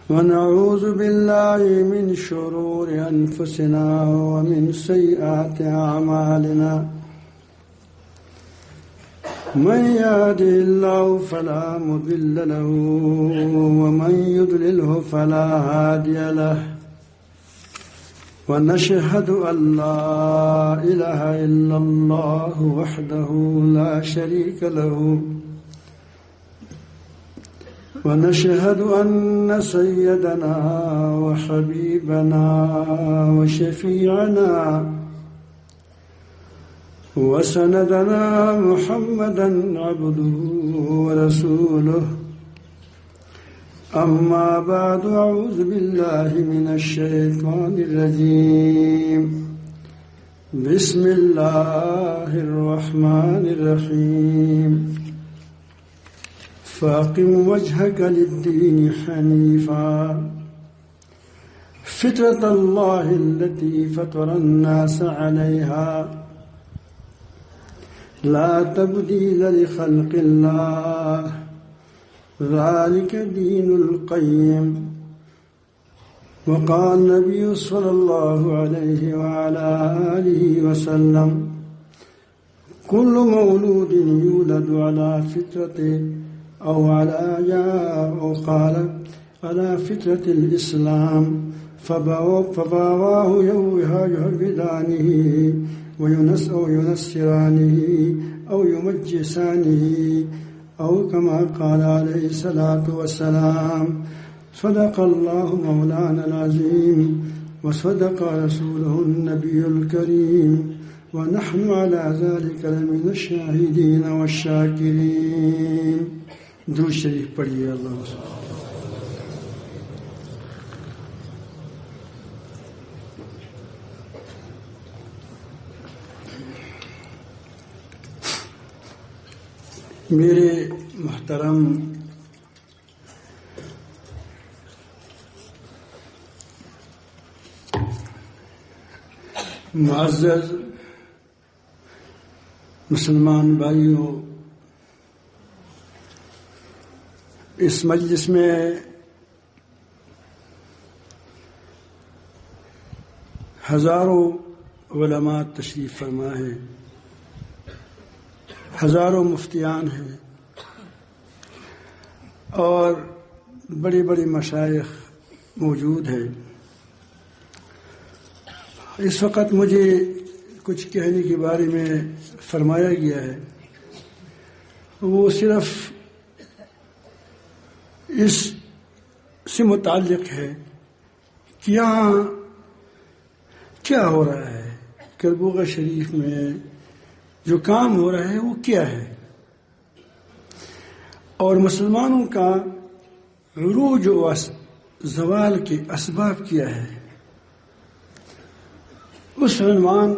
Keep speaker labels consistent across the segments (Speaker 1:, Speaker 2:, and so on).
Speaker 1: ونعوذ بالله من شرور أنفسنا ومن سيئات أعمالنا من يهده الله فلا مضل له ومن يضلله فلا هادي له ونشهد أن لا إله إلا الله وحده لا شريك له ونشهد أن سيدنا وحبيبنا وشفيعنا وسندنا محمدا عبده ورسوله أما بعد أعوذ بالله من الشيطان الرجيم بسم الله الرحمن الرحيم فأقم وجهك للدين حنيفا فطرة الله التي فطر الناس عليها لا تبديل لخلق الله ذلك دين القيم وقال النبي صلى الله عليه وعلى آله وسلم كل مولود يولد على فطرته أو قال على فطرة الإسلام فبواه يهودانه أو ينصرانه أو يمجسانه أو كما قال عليه الصلاة والسلام صدق الله مولانا العظيم وصدق رسوله النبي الكريم ونحن على ذلك لمن الشاهدين والشاكرين. درود شریف پڑھیے. اللہ میرے محترم معزز مسلمان بھائیوں، اس مجلس میں ہزاروں علماء تشریف فرما ہے، ہزاروں مفتیان ہیں اور بڑی بڑی مشائخ موجود ہیں. اس وقت مجھے کچھ کہنے کے بارے میں فرمایا گیا ہے، وہ صرف اس سے متعلق ہے کہ یہاں کیا ہو رہا ہے، کربوغ شریف میں جو کام ہو رہا ہے وہ کیا ہے، اور مسلمانوں کا عروج و زوال کے اسباب کیا ہے. اس عنوان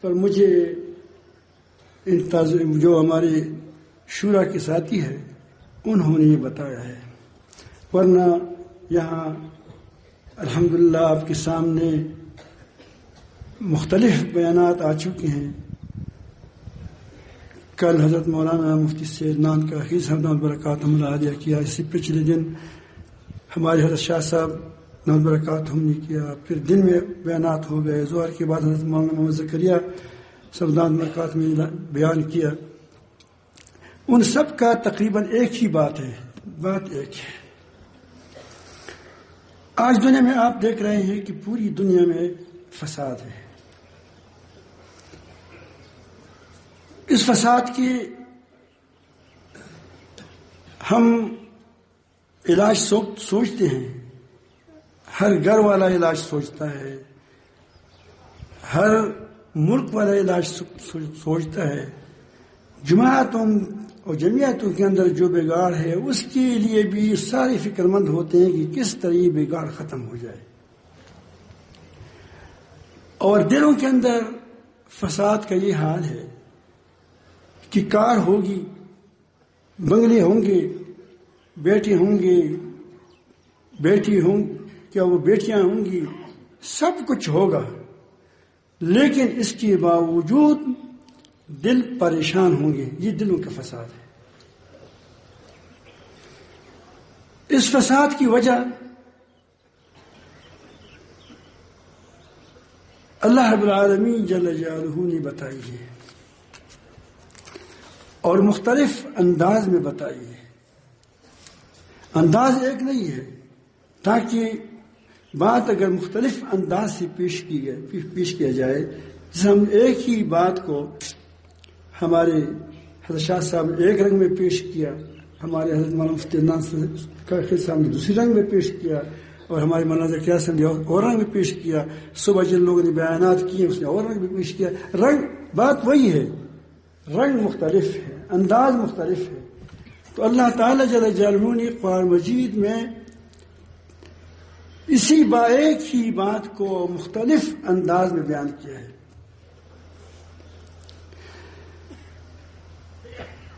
Speaker 1: پر مجھے جو ہمارے شورا کے ساتھی ہیں انہوں نے یہ بتایا ہے، ورنہ یہاں الحمدللہ آپ کے سامنے مختلف بیانات آ چکے ہیں. کل حضرت مولانا مفتی سید نان کا حفیظ حمد برکات ہم نے عالیہ کیا، اس سے پچھلے دن ہمارے حضرت شاہ صاحب نان برکات ہم نے کیا، پھر دن میں بیانات ہو گئے، ظہر کے بعد حضرت مولانا محمد زکریا سب نان برکات میں بیان کیا. ان سب کا تقریباً ایک ہی بات ہے، بات ایک ہے. آج دنیا میں آپ دیکھ رہے ہیں کہ پوری دنیا میں فساد ہے. اس فساد کی ہم علاج سوچتے ہیں، ہر گھر والا علاج سوچتا ہے، ہر ملک والا علاج سوچتا ہے. جماعتوں اور جمعیتوں کے اندر جو بگاڑ ہے اس کے لیے بھی سارے فکر مند ہوتے ہیں کہ کس طرح یہ بگاڑ ختم ہو جائے. اور دلوں کے اندر فساد کا یہ حال ہے کہ کار ہوگی، بنگلے ہوں گے، بیٹے ہوں گے، بیٹی ہوں، کیا وہ بیٹیاں ہوں گی، سب کچھ ہوگا، لیکن اس کے باوجود دل پریشان ہوں گے. یہ دلوں کا فساد ہے. اس فساد کی وجہ اللہ رب العالمین جل جلالہ نے بتائی ہے اور مختلف انداز میں بتائی ہے. انداز ایک نہیں ہے، تاکہ بات اگر مختلف انداز سے پیش کیا جائے، جیسے ہم ایک ہی بات کو ہمارے حضرت شاہ صاحب نے ایک رنگ میں پیش کیا، ہمارے حضرت مولانا مفتی عدنان صاحب نے دوسری رنگ میں پیش کیا، اور ہمارے مولانا ذکریا صاحب نے اور رنگ میں پیش کیا، صبح جن لوگوں نے بیانات کیے اس نے اور رنگ میں پیش کیا. رنگ بات وہی ہے، رنگ مختلف ہے، انداز مختلف ہے. تو اللہ تعالیٰ جل جلالہ نے قرآن مجید میں اسی ایک ہی بات کو مختلف انداز میں بیان کیا ہے.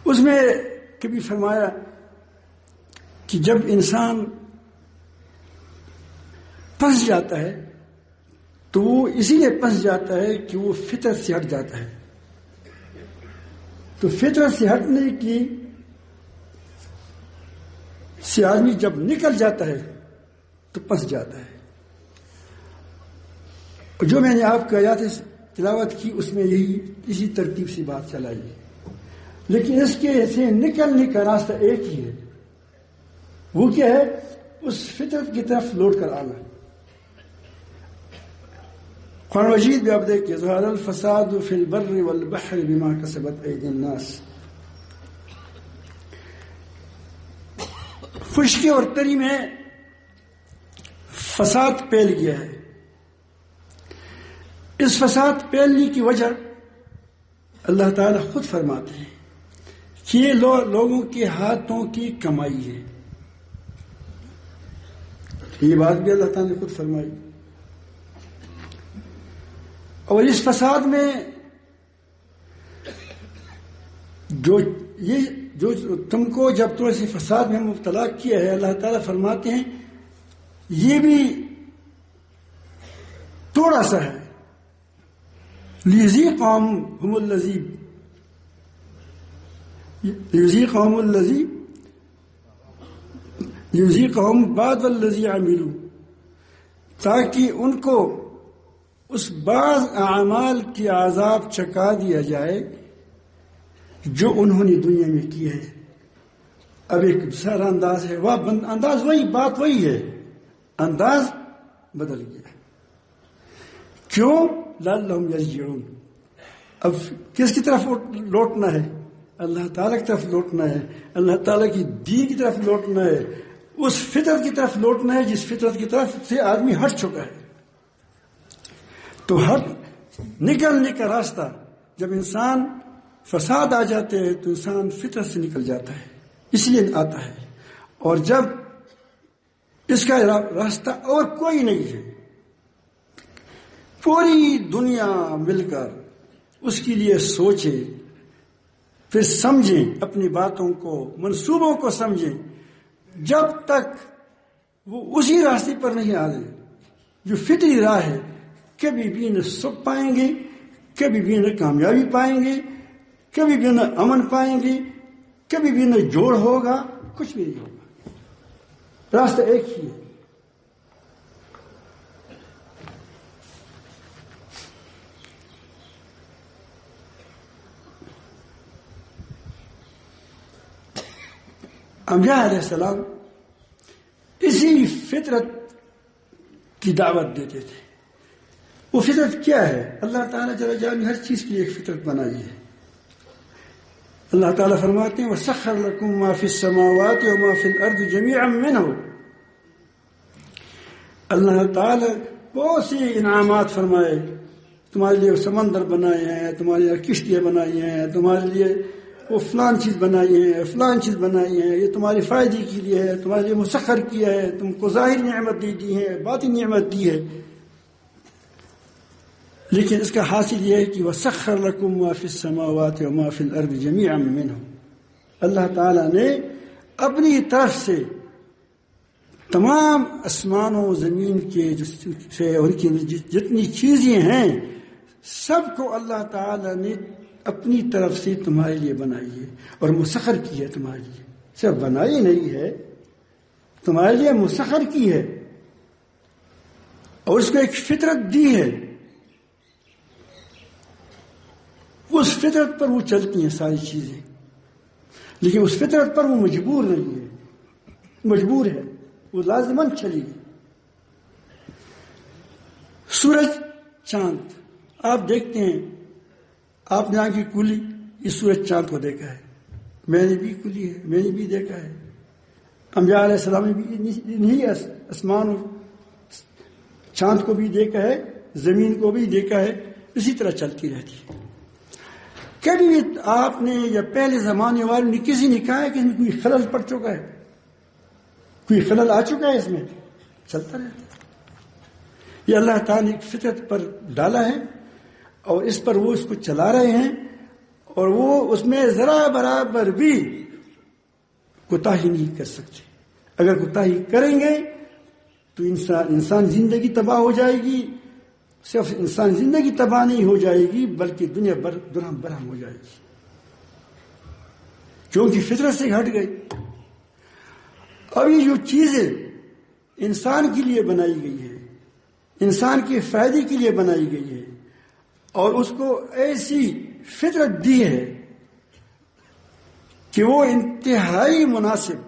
Speaker 1: اس میں کبھی فرمایا کہ جب انسان پھنس جاتا ہے تو وہ اسی لیے پھنس جاتا ہے کہ وہ فطرت سے ہٹ جاتا ہے. تو فطرت سے ہٹنے کی سے آدمی جب نکل جاتا ہے تو پھنس جاتا ہے. اور جو میں نے آپ کو آیات تلاوت کی اس میں اسی ترتیب سے بات چلائی، لیکن اس کے سے نکلنے کا راستہ ایک ہی ہے. وہ کیا ہے؟ اس فطرت کی طرف لوٹ کر آنا. قرآن مجید میں آپ دیکھیے ظہر الفساد فی البر والبحر بما کسبت ایدی الناس. خشکی اور تری میں فساد پھیل گیا ہے. اس فساد پھیلنے کی وجہ اللہ تعالیٰ خود فرماتے ہیں کہ یہ لوگوں کے ہاتھوں کی کمائی ہے. یہ بات بھی اللہ تعالیٰ نے خود فرمائی. اور اس فساد میں جو تم کو جب تو اسی فساد میں مبتلا کیا ہے، اللہ تعالیٰ فرماتے ہیں یہ بھی تھوڑا سا ہے. لیذیقہم بعض الذی عملوا، تاکہ ان کو اس بعض اعمال کی عذاب چکا دیا جائے جو انہوں نے دنیا میں کیا ہے. اب ایک دوسرا انداز ہے، وہ انداز وہی، بات وہی ہے، انداز بدل گیا. کیوں؟ لعلہم یرجعون. اب کس کی طرف لوٹنا ہے؟ اللہ تعالیٰ کی طرف لوٹنا ہے، اللہ تعالیٰ کی دین کی طرف لوٹنا ہے، اس فطرت کی طرف لوٹنا ہے جس فطرت کی طرف سے آدمی ہٹ چکا ہے. تو نکلنے کا راستہ، جب انسان فساد آ جاتے ہیں تو انسان فطرت سے نکل جاتا ہے، اس لیے آتا ہے. اور جب اس کا راستہ اور کوئی نہیں ہے، پوری دنیا مل کر اس کے لیے سوچے، پھر سمجھیں، اپنی باتوں کو، منصوبوں کو سمجھیں، جب تک وہ اسی راستے پر نہیں آ جائے جو فطری راہ ہے، کبھی بھی نہ سکھ پائیں گے، کبھی بھی نہ کامیابی پائیں گے، کبھی بھی نہ امن پائیں گے، کبھی بھی نہ جوڑ ہوگا، کچھ بھی نہیں ہوگا. راستہ ایک ہی ہے. انبیاء علیہ السلام اسی فطرت کی دعوت دیتے تھے. وہ فطرت کیا ہے؟ اللہ تعالیٰ جل جلالہ نے ہر چیز کی ایک فطرت بنائی ہے. اللہ تعالیٰ فرماتے ہیں وَسَخَّرَ لَكُم مَّا فِي السَّمَاوَاتِ وَمَا فِي الْأَرْضِ جَمِيعًا مِّنْهُ. اللہ تعالیٰ بہت سی انعامات فرمائے، تمہارے لیے سمندر بنائے ہیں، تمہارے لیے کشتیاں بنائی ہیں، تمہارے لیے وہ فلان چیز بنائی ہے، فلان چیز بنائی ہے، یہ تمہارے فائدے کے لیے ہے، تمہارے لیے مسخر کیا ہے، تم کو ظاہر نعمت دی ہے، باطن نعمت دی ہے. لیکن اس کا حاصل یہ ہے کہ وَسَخَّرَ لَكُم مَّا فِي السَّمَاوَاتِ وَمَا فِي الْأَرْضِ جَمِيعًا مِّنْهُ. اللہ تعالیٰ نے اپنی طرف سے تمام آسمانوں زمین کے سے ان کی جتنی چیزیں ہیں سب کو اللہ تعالیٰ نے اپنی طرف سے تمہارے لیے بنائی ہے اور مسخر کی ہے. تمہارے لیے صرف بنائی نہیں ہے، تمہارے لیے مسخر کی ہے، اور اس کو ایک فطرت دی ہے اس فطرت پر وہ چلتی ہیں ساری چیزیں، لیکن اس فطرت پر وہ مجبور نہیں ہے، مجبور ہے، وہ لازماً چلے گی۔ سورج، چاند، آپ دیکھتے ہیں، آپ نے آنکھ کی کھلی، اس سورج چاند کو دیکھا ہے، میں نے بھی کھلی ہے، میں نے بھی دیکھا ہے، انبیاء علیہ السلام نے بھی نہیں آسمان اور چاند کو بھی دیکھا ہے، زمین کو بھی دیکھا ہے، اسی طرح چلتی رہتی ہے۔ کبھی بھی آپ نے یا پہلے زمانے والوں نے کسی نے کہا ہے کہ اس میں کوئی خلل پڑ چکا ہے، کوئی خلل آ چکا ہے، اس میں چلتا رہتا ہے۔ یہ اللہ تعالیٰ نے ایک فطرت پر ڈالا ہے اور اس پر وہ اس کو چلا رہے ہیں، اور وہ اس میں ذرا برابر بھی کوتاہی نہیں کر سکتے۔ اگر کوتاہی کریں گے تو انسان زندگی تباہ ہو جائے گی، صرف انسان زندگی تباہ نہیں ہو جائے گی بلکہ دنیا درہم برہم ہو جائے گی، کیونکہ فطرت سے ہٹ گئی۔ اب یہ جو چیزیں انسان کے لیے بنائی گئی ہے، انسان کے فائدے کے لیے بنائی گئی ہے، اور اس کو ایسی فطرت دی ہے کہ وہ انتہائی مناسب،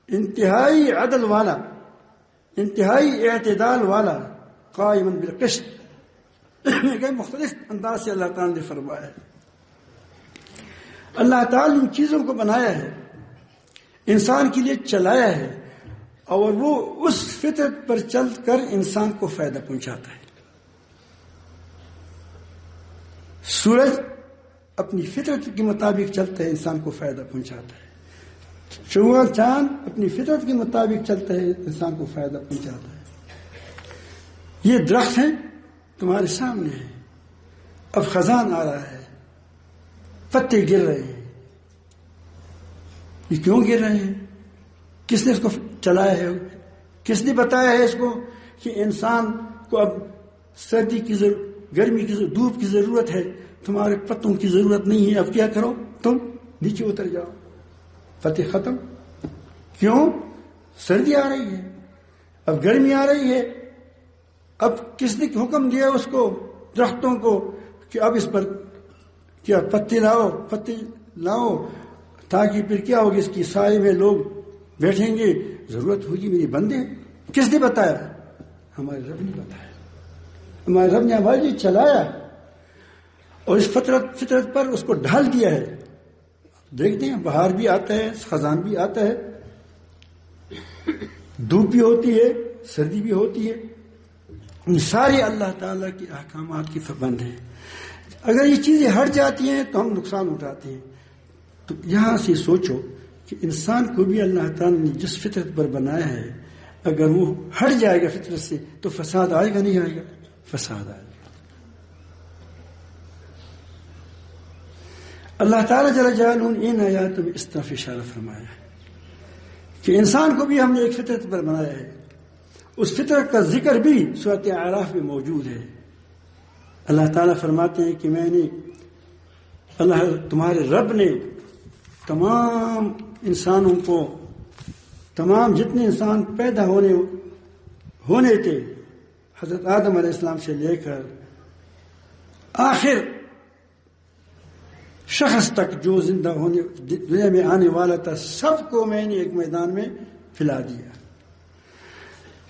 Speaker 1: انتہائی عدل والا، انتہائی اعتدال والا، قائم بالقسط، مختلف انداز سے اللہ تعالیٰ نے فرمایا ہے۔ اللہ تعالیٰ نے ان چیزوں کو بنایا ہے، انسان کے لیے چلایا ہے، اور وہ اس فطرت پر چل کر انسان کو فائدہ پہنچاتا ہے۔ سورج اپنی فطرت کے مطابق چلتا ہے، انسان کو فائدہ پہنچاتا ہے۔ چاند اپنی فطرت کے مطابق چلتا ہے، انسان کو فائدہ پہنچاتا ہے۔ یہ درخت ہیں تمہارے سامنے ہیں، اب خزان آ رہا ہے، پتے گر رہے ہیں، یہ کیوں گر رہے ہیں؟ کس نے اس کو چلایا ہے؟ کس نے بتایا ہے اس کو کہ انسان کو اب سردی کی گرمی کی دھوپ کی ضرورت ہے، تمہارے پتوں کی ضرورت نہیں ہے، اب کیا کرو، تم نیچے اتر جاؤ، پتے ختم۔ کیوں؟ سردی آ رہی ہے، اب گرمی آ رہی ہے، اب کس نے حکم دیا اس کو، درختوں کو، کہ اب اس پر کیا پتے لاؤ تاکہ پھر کیا ہوگی، اس کی سائے میں لوگ بیٹھیں گے، ضرورت ہوگی میری بندے۔ کس نے بتایا؟ ہمارے رب نے بتایا، ہمارے رب نے ہمارے لیے چلایا، اور اس فطرت پر اس کو ڈھال دیا ہے۔ دیکھتے ہیں بہار بھی آتا ہے، خزان بھی آتا ہے، دھوپ بھی ہوتی ہے، سردی بھی ہوتی ہے، یہ سارے اللہ تعالیٰ کے احکامات کی پابند ہیں۔ اگر یہ چیزیں ہٹ جاتی ہیں تو ہم نقصان اٹھاتے ہیں۔ تو یہاں سے سوچو کہ انسان کو بھی اللہ تعالیٰ نے جس فطرت پر بنایا ہے، اگر وہ ہٹ جائے گا فطرت سے تو فساد آئے گا نہیں آئے گا؟ فساد آئے گا۔ اللہ تعالیٰ جل جلالہ نے ان آیات میں اس طرف اشارہ فرمایا ہے کہ انسان کو بھی ہم نے ایک فطرت پر بنایا ہے۔ اس فطرت کا ذکر بھی سورۃ اعراف میں موجود ہے۔ اللہ تعالیٰ فرماتے ہیں کہ میں نے، اللہ تمہارے رب نے تمام انسانوں کو، تمام جتنے انسان پیدا ہونے تھے، حضرت آدم علیہ السلام سے لے کر آخر شخص تک جو زندہ ہونے دنیا میں آنے والا تھا، سب کو میں نے ایک میدان میں پھیلا دیا۔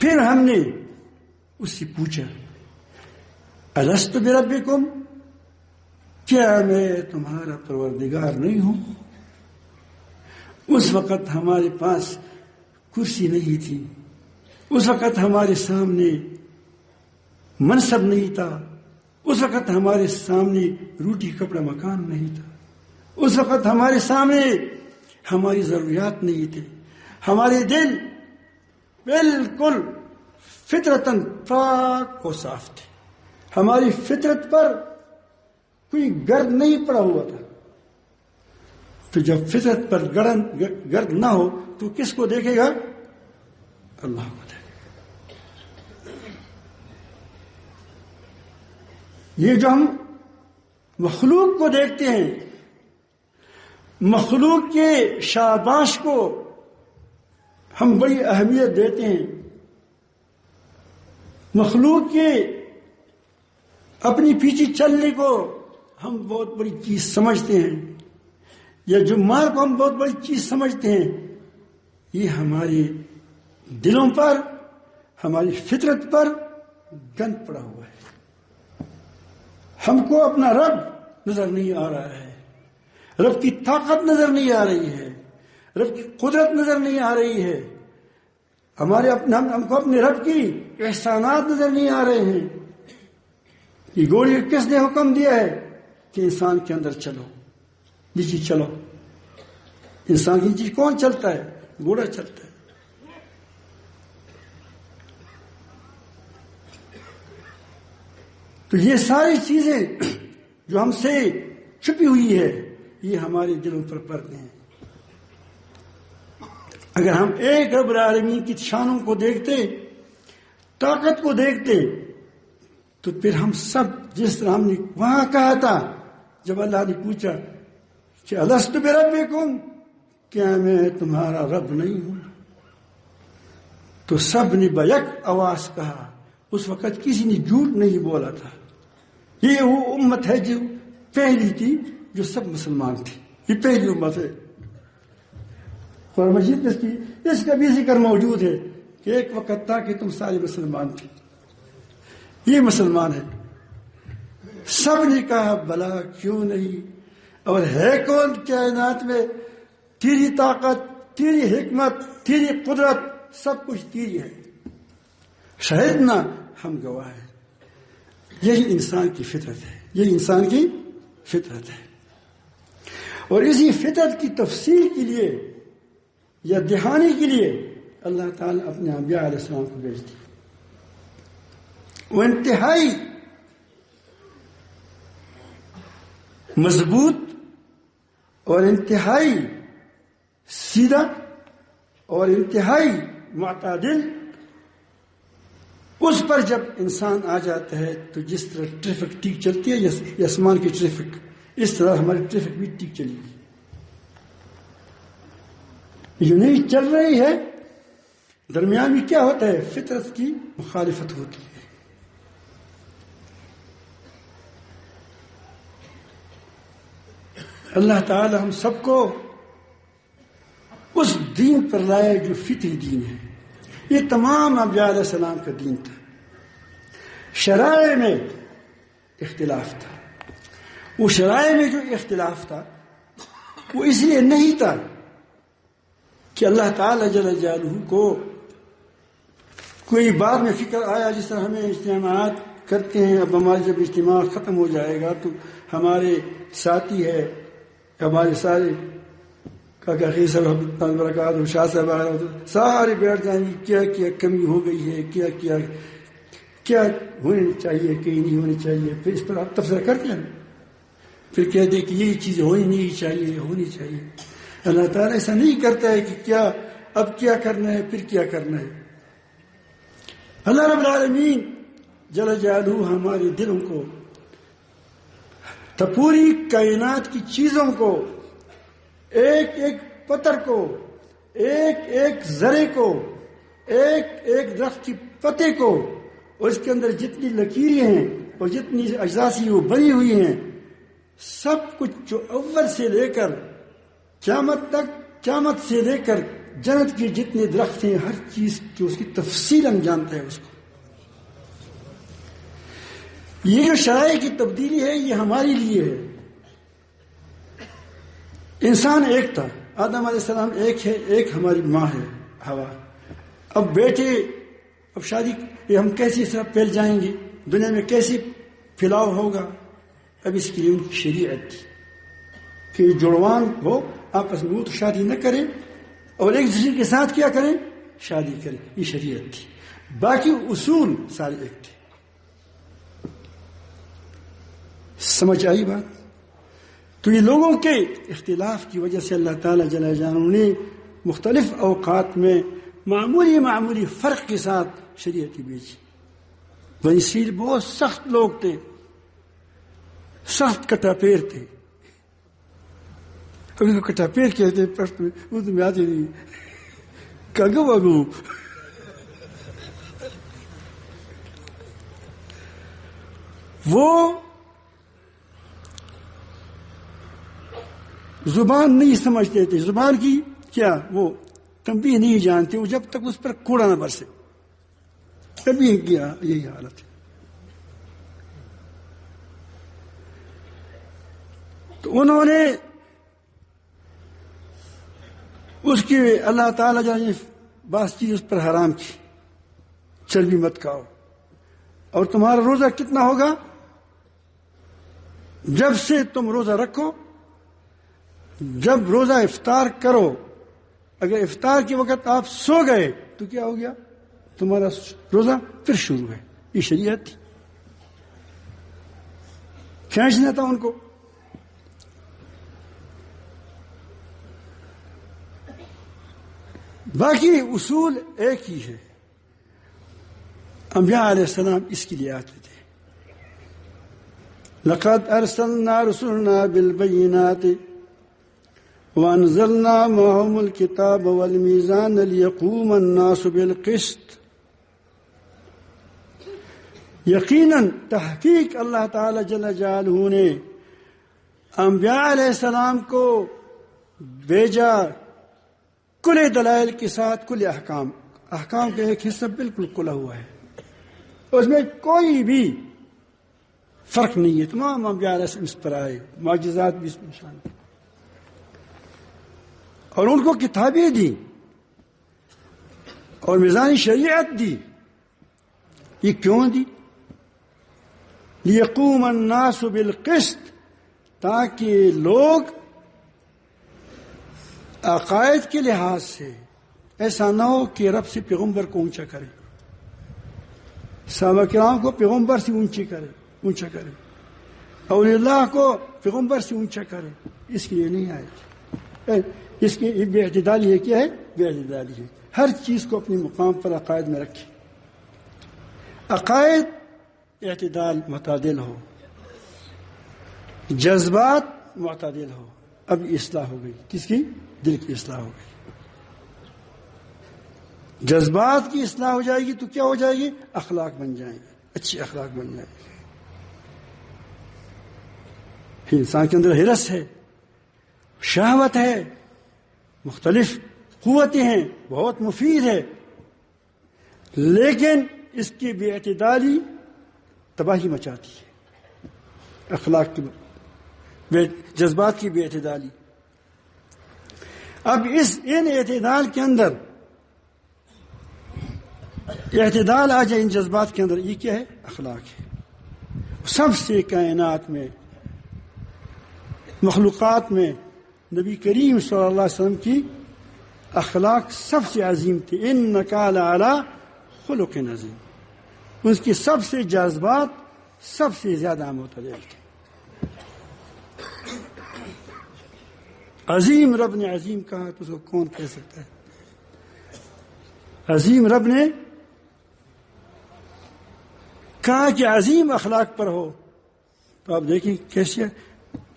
Speaker 1: پھر ہم نے اس سے پوچھا، الست بربکم، کیا میں تمہارا پروردگار نہیں ہوں؟ اس وقت ہمارے پاس کرسی نہیں تھی، اس وقت ہمارے سامنے منصب نہیں تھا، اس وقت ہمارے سامنے روٹی کپڑا مکان نہیں تھا، اس وقت ہمارے سامنے ہماری ضروریات نہیں تھے، ہمارے دل بالکل فطرتاً پاک و صاف تھے، ہماری فطرت پر کوئی گرد نہیں پڑا ہوا تھا۔ تو جب فطرت پر گرد نہ ہو تو کس کو دیکھے گا؟ اللہ کو دیکھے گا۔ یہ جو ہم مخلوق کو دیکھتے ہیں، مخلوق کے شاباش کو ہم بڑی اہمیت دیتے ہیں، مخلوق کے اپنی پیچھے چلنے کو ہم بہت بڑی چیز سمجھتے ہیں یا جو مال کو ہم بہت بڑی چیز سمجھتے ہیں، یہ ہمارے دلوں پر، ہماری فطرت پر گند پڑا ہوا ہے۔ ہم کو اپنا رب نظر نہیں آ رہا ہے، رب کی طاقت نظر نہیں آ رہی ہے، رب کی قدرت نظر نہیں آ رہی ہے، ہم کو اپنے رب کی احسانات نظر نہیں آ رہے ہیں۔ یہ گوڑی کس نے حکم دیا ہے کہ انسان کے اندر چلو، نیچے چلو؟ انسان کی نیچے کون چلتا ہے؟ گھوڑا چلتا ہے۔ تو یہ ساری چیزیں جو ہم سے چھپی ہوئی ہے، یہ ہمارے دلوں پر پڑتے ہیں۔ اگر ہم ایک رب العالمین کی شانوں کو دیکھتے، طاقت کو دیکھتے، تو پھر ہم سب جس طرح ہم نے وہاں کہا تھا جب اللہ نے پوچھا کہ الست بربکم، کیا میں تمہارا رب نہیں ہوں؟ تو سب نے بیک آواز کہا۔ اس وقت کسی نے جھوٹ نہیں بولا تھا۔ یہ وہ امت ہے جو پہلی تھی، جو سب مسلمان تھی۔ یہ پہلی امت ہے۔ قرآن مجید اس کا بھی ذکر موجود ہے کہ ایک وقت تھا کہ تم سارے مسلمان تھے۔ یہ مسلمان ہے۔ سب نے کہا بلا کیوں نہیں، اور ہے کون کائنات میں؟ تیری طاقت، تیری حکمت، تیری قدرت، سب کچھ تیری ہے۔ شہدنا، ہم گواہ ہیں۔ یہی انسان کی فطرت ہے، یہی انسان کی فطرت ہے۔ اور اسی فطرت کی تفصیل کے لیے یا دہانی کے لیے اللہ تعالیٰ اپنے انبیاء علیہ السلام کو بھیجتے ہیں۔ وہ انتہائی مضبوط اور انتہائی سیدھا اور انتہائی معتدل، اس پر جب انسان آ جاتا ہے تو جس طرح ٹریفک ٹھیک چلتی ہے، یہ آسمان کی ٹریفک، اس طرح ہماری ٹریفک بھی ٹھیک چلے گی۔ جو نہیں چل رہی ہے، درمیان میں کیا ہوتا ہے؟ فطرت کی مخالفت ہوتی ہے۔ اللہ تعالی ہم سب کو اس دین پر لائے جو فطری دین ہے۔ یہ تمام انبیاء علیہ السلام کا دین تھا۔ شرائع میں اختلاف تھا۔ وہ شرائع میں جو اختلاف تھا وہ اس لیے نہیں تھا کہ اللہ تعالی جل جلالہ کو کوئی بعد میں فکر آیا، جس طرح ہمیں اجتماعات کرتے ہیں، اب ہمارا جب اجتماع ختم ہو جائے گا تو ہمارے ساتھی ہے، ہمارے سارے کاکا خیر صاحب برکات، شاہ صاحب سارے بیٹھ جائیں گے، کیا کیا کمی ہو گئی ہے، کیا کیا کیا ہونی چاہیے، کہیں نہیں ہونی چاہیے، پھر اس پر آپ تبصرہ کرتے ہیں، پھر کہتے ہیں کہ یہ چیز ہونی نہیں چاہیے، ہونی چاہیے۔ اللہ تعالیٰ ایسا نہیں کرتا ہے کہ کیا اب کیا کرنا ہے، پھر کیا کرنا ہے۔ اللہ رب العالمین جل جلالہ ہمارے دلوں کو، پوری کائنات کی چیزوں کو، ایک ایک پتر کو، ایک ایک ذرے کو، ایک ایک درخت کی پتے کو، اور اس کے اندر جتنی لکیریں ہیں اور جتنی اجزاء سے وہ بنی ہوئی ہیں، سب کچھ جو اول سے لے کر قیامت تک، قیامت سے لے کر جنت کے جتنے درخت ہیں، ہر چیز جو اس کی تفصیل ہم جانتے ہیں اس کو۔ یہ جو شرائع کی تبدیلی ہے یہ ہمارے لیے ہے۔ انسان ایک تھا، آدم علیہ السلام ایک ہے، ایک ہماری ماں ہے ہوا۔ اب بیٹے، اب شادی، یہ ہم کیسے اس طرح پھیل جائیں گے، دنیا میں کیسے پھیلاؤ ہوگا؟ اب اس کے لیے ان کی شریعت تھی کہ جڑوان ہو، آپس میں وہ تو شادی نہ کریں اور ایک دوسرے کے ساتھ کیا کریں، شادی کریں۔ یہ شریعت تھی، باقی اصول سارے ایک تھے۔ سمجھ آئی بات؟ تو یہ لوگوں کے اختلاف کی وجہ سے اللہ تعالیٰ جل جلالہ نے مختلف اوقات میں معمولی فرق کے ساتھ شریعت بھیجی۔ بنی اسرائیل بہت سخت لوگ تھے، سخت کٹا پیر تھے۔ ابھی کو کٹا پیر کہتے ہیں پشت میں، اردو میں آتے نہیں، کگو وگو۔ زبان نہیں سمجھتے تھے، زبان کی کیا وہ تنبیہ نہیں جانتے، وہ جب تک اس پر کوڑا نہ برسے. تنبیہ کیا یہی حالت ہے. تو انہوں نے اس کی اللہ تعالیٰ جو ہے بات چیز اس پر حرام کی، چربی مت کھاؤ. اور تمہارا روزہ کتنا ہوگا؟ جب سے تم روزہ رکھو، جب روزہ افطار کرو، اگر افطار کے وقت آپ سو گئے تو کیا ہو گیا؟ تمہارا روزہ پھر شروع ہے. یہ شریعت تھی، کھینچنا تھا ان کو. باقی اصول ایک ہی ہے. انبیاء علیہ السلام اس کے لیے آتے تھے. لقد ارسلنا رسلنا بالبينات وانزلنا معهم الكتاب والميزان ليقوم الناس بالقسط. یقیناً تحقیق اللہ تعالی جل جلالہ نے انبیاء علیہ السلام کو بھیجا کل دلائل کے ساتھ، کل احکام. احکام کا ایک حصہ بالکل کھلا ہوا ہے، اس میں کوئی بھی فرق نہیں ہے. تمام انبیاء علیہ السلام اس پر آئے، معجزات بھی اس میں شامل، اور ان کو کتابیں دی اور میزان شریعت دی. یہ کیوں دی؟ لیقوم الناس بالقسط، تاکہ لوگ عقائد کے لحاظ سے ایسا نہ ہو کہ رب سے پیغمبر کو اونچا کرے، صحابہ کرام کو پیغمبر سے اونچا کرے، اولیاء اللہ کو پیغمبر سے اونچا کرے. اس کے لیے نہیں آئے. اس کی بے اعتدالی ہے. کیا ہے؟ بے اعتدالی ہے. ہر چیز کو اپنے مقام پر عقائد میں رکھے. عقائد اعتدال معتدل ہو، جذبات معتدل ہو. اب اصلاح ہو گئی. کس کی؟ دل کی اصلاح ہو گئی. جذبات کی اصلاح ہو جائے گی تو کیا ہو جائے گی؟ اخلاق بن جائیں گے، اچھے اخلاق بن جائیں گے. پھر انسان کے اندر ہرس ہے، شہوت ہے، مختلف قوتیں ہیں، بہت مفید ہے، لیکن اس کی بے اعتدالی تباہی مچاتی ہے. اخلاق کی جذبات کی بے اعتدالی. اب ان اعتدال کے اندر اعتدال آ جائے ان جذبات کے اندر، یہ کیا ہے؟ اخلاق ہے. سب سے کائنات میں، مخلوقات میں نبی کریم صلی اللہ علیہ وسلم کی اخلاق سب سے عظیم تھی. انک لعلی خلق عظیم. اس کی سب سے جذبات سب سے زیادہ معتدل تھے. عظیم رب نے عظیم کہا تو اس کو کون کہہ سکتا ہے؟ عظیم رب نے کہا کہ عظیم اخلاق پر ہو، تو آپ دیکھیں کیسے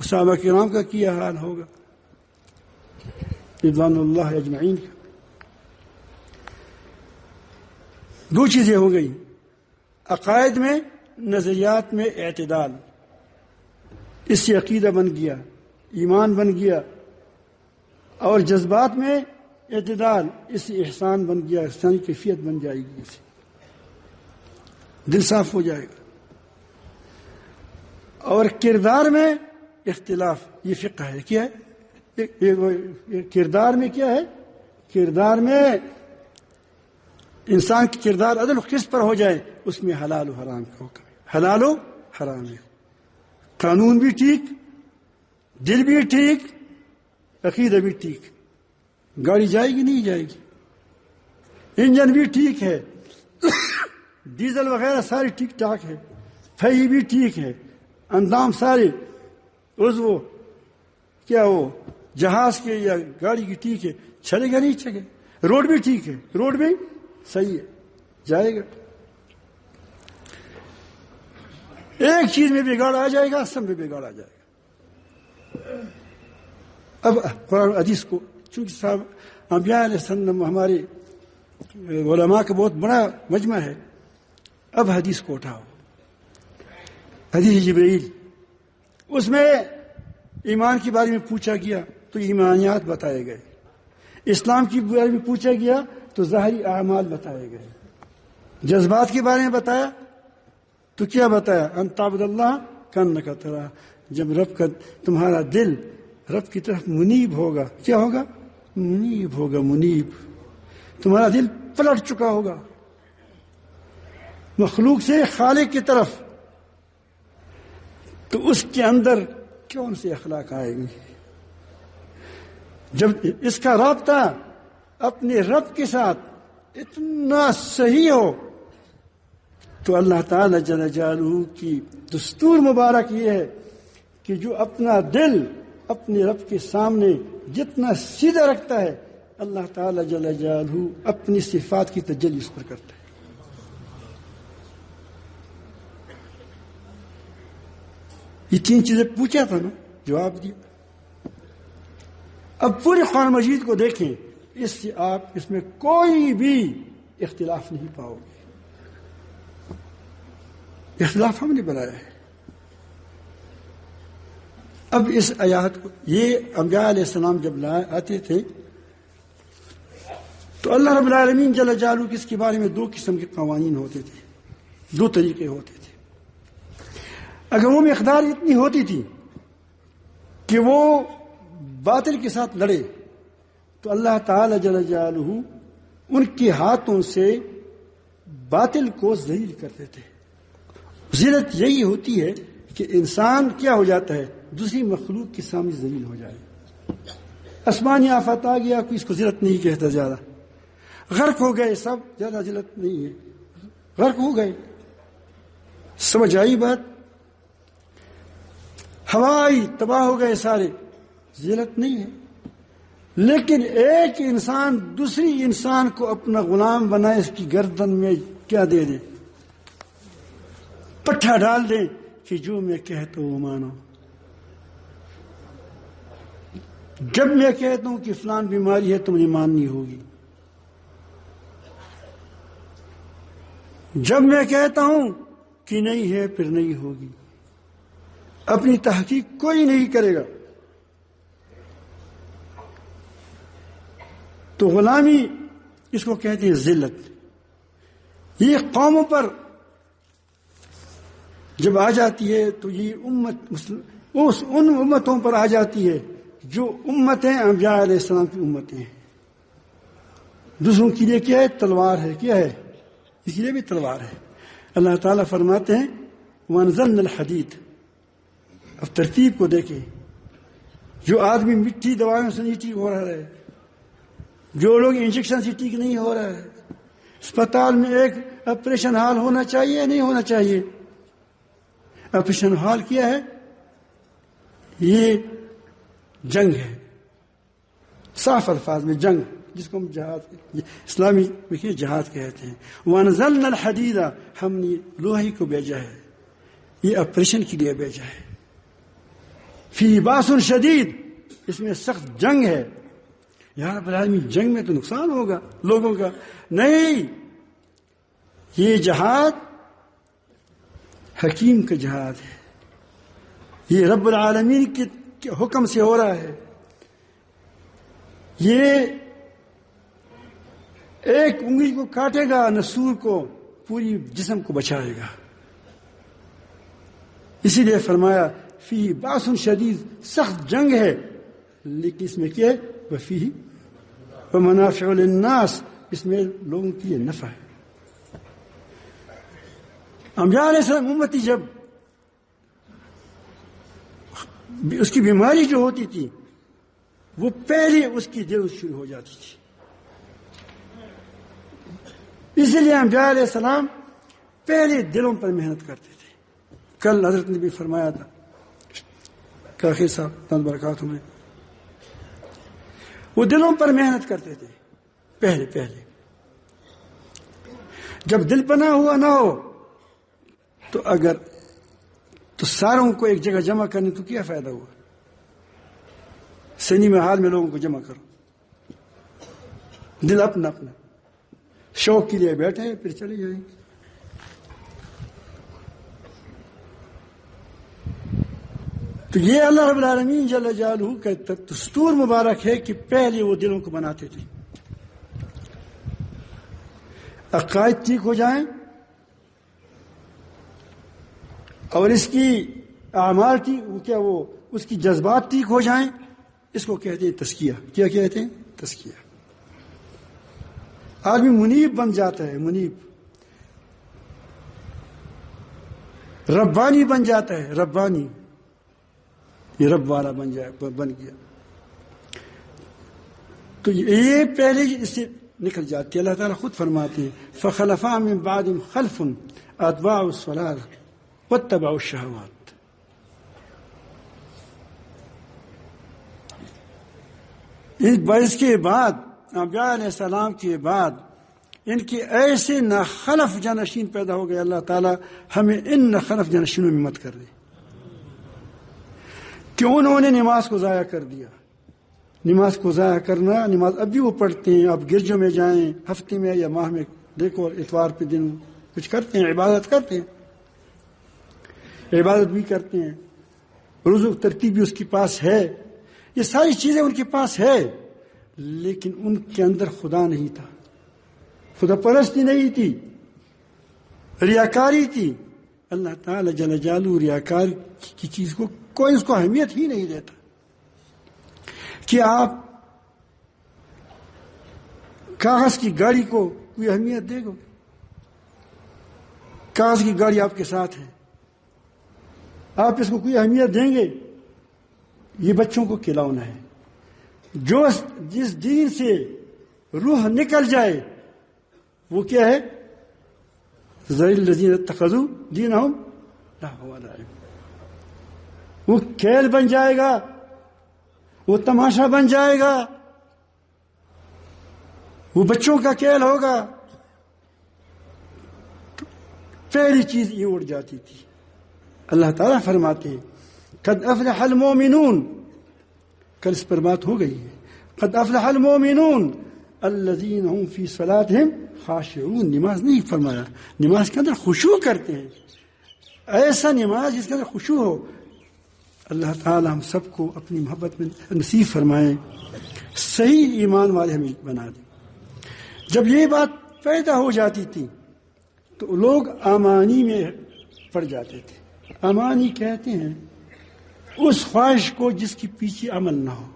Speaker 1: صحابہ کرام کا کیا حال ہوگا، رضوان اللہ اجمعین کا. دو چیزیں ہو گئی، عقائد میں، نظریات میں اعتدال. اس سے عقیدہ بن گیا، ایمان بن گیا. اور جذبات میں اعتدال، اس سے احسان بن گیا، احسانی کیفیت بن جائے گی، اس سے دل صاف ہو جائے گا. اور کردار میں اختلاف، یہ فقہ ہے. کیا ہے کردار میں؟ کیا ہے کردار میں؟ انسان کی کردار عدل و قسط پر ہو جائے، اس میں حلال و حرام کا حکم ہے. حلال و حرام ہے، قانون بھی ٹھیک، دل بھی ٹھیک، عقیدہ بھی ٹھیک. گاڑی جائے گی نہیں جائے گی، انجن بھی ٹھیک ہے، ڈیزل وغیرہ ساری ٹھیک ٹھاک ہے، فہی بھی ٹھیک ہے، اندام سارے عضو کیا ہو جہاز کے یا گاڑی کی ٹھیک ہے، چلے گا نہیں چلے. روڈ بھی ٹھیک ہے، روڈ بھی صحیح ہے، جائے گا. ایک چیز میں بگاڑ آ جائے گا، سب میں بگاڑ آ جائے گا. اب قرآن حدیث کو، چونکہ صاحب انبیاء علیہ السلام ہمارے علماء کا بہت بڑا مجمع ہے، اب حدیث کو اٹھاؤ. حدیث جبرائیل، اس میں ایمان کے بارے میں پوچھا گیا تو ایمانیات بتائے گئے. اسلام کی بارے میں پوچھا گیا تو ظاہری اعمال بتائے گئے. جذبات کے بارے میں بتایا تو کیا بتایا؟ ان تعبد اللہ کانک تراہ. جب رب کا تمہارا دل رب کی طرف منیب ہوگا، کیا ہوگا؟ منیب ہوگا. منیب تمہارا دل پلٹ چکا ہوگا مخلوق سے خالق کی طرف، تو اس کے اندر کون سے اخلاق آئیں گے؟ جب اس کا رابطہ اپنے رب کے ساتھ اتنا صحیح ہو تو اللہ تعالی جل جلالہ کی دستور مبارک یہ ہے کہ جو اپنا دل اپنے رب کے سامنے جتنا سیدھا رکھتا ہے، اللہ تعالی جل جلالہ اپنی صفات کی تجلی اس پر کرتا ہے. یہ 3 چیزیں پوچھا تھا نا، جواب دیا. اب پورے قرآن مجید کو دیکھیں، اس سے آپ اس میں کوئی بھی اختلاف نہیں پاؤ گے. اختلاف ہم نے بنایا ہے. اب اس آیات کو، یہ انبیاء علیہ السلام جب آتے تھے تو اللہ رب العالمین جل جلالہ کے اس کے بارے میں 2 قسم کے قوانین ہوتے تھے، 2 طریقے ہوتے تھے. اگر وہ مقدار اتنی ہوتی تھی کہ وہ باطل کے ساتھ لڑے تو اللہ تعالی جل جلالہ ان کے ہاتھوں سے باطل کو ذلیل کرتے تھے. ذلت یہی ہوتی ہے کہ انسان کیا ہو جاتا ہے؟ دوسری مخلوق کے سامنے ذلیل ہو جائے. آسمانی آفت آ گیا، کوئی اس کو ذلت نہیں کہتا. زیادہ غرق ہو گئے سب، زیادہ ذلت نہیں ہے. غرق ہو گئے، سمجھ آئی بات؟ ہوائی تباہ ہو گئے سارے، ذلت نہیں ہے. لیکن ایک انسان دوسری انسان کو اپنا غلام بنائے، اس کی گردن میں کیا دے دے؟ پٹھا ڈال دیں کہ جو میں کہتا ہوں وہ مانو. جب میں کہتا ہوں کہ فلان بیماری ہے تو مجھے ماننی ہوگی. جب میں کہتا ہوں کہ نہیں ہے پھر نہیں ہوگی. اپنی تحقیق کوئی نہیں کرے گا. تو غلامی اس کو کہتے ہیں ذلت. یہ قوموں پر جب آ جاتی ہے تو یہ ان امتوں پر آ جاتی ہے جو امتیں انبیاء علیہ السلام کی امتیں ہیں. دوسروں کے لیے کیا ہے؟ تلوار ہے. کیا ہے؟ اس کے لیے بھی تلوار ہے. اللہ تعالیٰ فرماتے ہیں وَأَنزَلْنَا الْحَدِيدَ. اب ترتیب کو دیکھیں. جو آدمی مٹی دوائیوں سے نہیں ٹھیک ہو رہا ہے، جو لوگ انجیکشن سے ٹھیک نہیں ہو رہا ہے، اسپتال میں ایک آپریشن ہال ہونا چاہیے نہیں ہونا چاہیے؟ آپریشن ہال کیا ہے؟ یہ جنگ ہے. صاف الفاظ میں جنگ، جس کو ہم جہاد اسلامی میں جہاد کہتے ہیں. وَأَنزَلْنَا الْحَدِيدَ. ہم نے لوہے کو بھیجا ہے، یہ آپریشن کے لیے بھیجا ہے. فِيهِ بَأْسٌ شَدِيدٌ. اس میں سخت جنگ ہے. یا رب العالمین جنگ میں تو نقصان ہوگا لوگوں کا. نہیں، یہ جہاد حکیم کا جہاد ہے. یہ رب العالمین کے حکم سے ہو رہا ہے. یہ ایک انگلی کو کاٹے گا نسور کو، پوری جسم کو بچائے گا. اسی لیے فرمایا فی باس شدید، سخت جنگ ہے، لیکن اس میں کیا ہے؟ وفیہ ومنافع للناس، اس میں لوگوں کے لیے نفع ہے. انبیاء علیہ السلام امتی جب اس کی بیماری جو ہوتی تھی وہ پہلے اس کی دل شروع ہو جاتی تھی. اس لیے انبیاء علیہ السلام پہلے دلوں پر محنت کرتے تھے. کل حضرت نے بھی فرمایا تھا، کاخیر صاحب تن برکات میں، وہ دلوں پر محنت کرتے تھے پہلے. جب دل پناہ ہوا نہ ہو تو ساروں کو ایک جگہ جمع کرنے تو کیا فائدہ ہوا؟ سنیما ہال میں لوگوں کو جمع کرو، دل اپنا شوق کے لیے بیٹھے ہیں، پھر چلے جائیں گے. تو یہ اللہ رب العالمین جل جلالہ کا دستور مبارک ہے کہ پہلے وہ دلوں کو بناتے تھے، عقائد ٹھیک ہو جائیں اور اس کی اعمال ٹھیک اس کی جذبات ٹھیک ہو جائیں، اس کو کہتے ہیں تزکیہ۔ کیا کہتے ہیں؟ تزکیہ۔ آدمی منیب بن جاتا ہے، منیب، ربانی بن جاتا ہے، ربانی، یہ رب والا بن گیا۔ تو یہ پہلے اس سے نکل جاتی ہے۔ اللہ تعالیٰ خود فرماتے ہیں فَخَلَفَ مِن بَعْدِهِمْ خَلْفٌ أَتْبَعُوا الصَّلَاةَ وَاتَّبَعُوا الشَّهَوَاتِ۔ اس کے بعد انبیاء علیہ السلام کے بعد ان کے ایسے ناخلف جانشین پیدا ہو گئے، اللہ تعالیٰ ہمیں ان ناخلف جانشینوں میں مت کر دے کہ انہوں نے نماز کو ضائع کر دیا۔ نماز کو ضائع کرنا، نماز اب بھی وہ پڑھتے ہیں، اب گرجوں میں جائیں ہفتے میں یا ماہ میں، دیکھو اتوار پہ دن کچھ کرتے ہیں، عبادت کرتے ہیں، عبادت بھی کرتے ہیں، روزہ ترتیب بھی اس کے پاس ہے، یہ ساری چیزیں ان کے پاس ہے، لیکن ان کے اندر خدا نہیں تھا، خدا پرستی نہیں تھی، ریاکاری تھی۔ اللہ تعالی جل جلالہ ریاکار کی چیز کو کوئی اس کو اہمیت ہی نہیں دیتا کہ آپ کاغذ کی گاڑی کو کوئی اہمیت دے گو؟ کاغذ کی گاڑی آپ کے ساتھ ہے، آپ اس کو کوئی اہمیت دیں گے؟ یہ بچوں کو کھلونا ہے۔ جس دین سے روح نکل جائے وہ کیا ہے؟ ذَرِ الَّذِينَ اتَّخَذُوا دِينَهُمْ لَهْوًا وَلَعِبًا، وہ کھیل بن جائے گا، وہ تماشا بن جائے گا، وہ بچوں کا کھیل ہوگا۔ پہلی چیز یہ اڑ جاتی تھی۔ اللہ تعالیٰ فرماتے ہیں قد افلح المؤمنون، کل اس پر بات ہو گئی ہے، قد افلح المؤمنون الذین هم فی صلاتهم خاشعون۔ نماز نہیں فرمایا، نماز کے اندر خشوع کرتے ہیں، ایسا نماز جس کے اندر خشوع ہو۔ اللہ تعالیٰ ہم سب کو اپنی محبت میں نصیب فرمائے، صحیح ایمان والے ہمیں بنا دیں۔ جب یہ بات پیدا ہو جاتی تھی تو لوگ امانی میں پڑ جاتے تھے۔ امانی کہتے ہیں اس خواہش کو جس کے پیچھے عمل نہ ہو،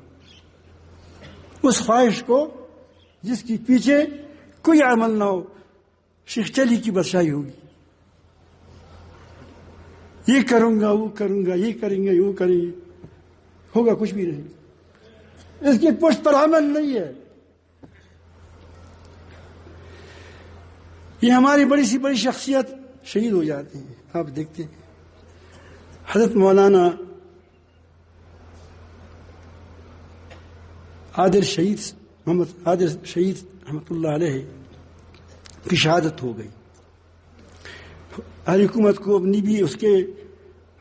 Speaker 1: اس خواہش کو جس کے پیچھے کوئی عمل نہ ہو۔ شیخ چلی کی بادشاہی ہوگی، یہ کروں گا، وہ کروں گا، یہ کریں گے، وہ کریں گے، ہوگا کچھ بھی نہیں، اس کی پشت پر عمل نہیں ہے۔ یہ ہماری بڑی سی بڑی شخصیت شہید ہو جاتے ہیں۔ آپ دیکھتے ہیں حضرت مولانا عادل شہید، محمد عادل شہید رحمۃ اللہ علیہ کی شہادت ہو گئی۔ ہر حکومت کو اپنی بھی اس کے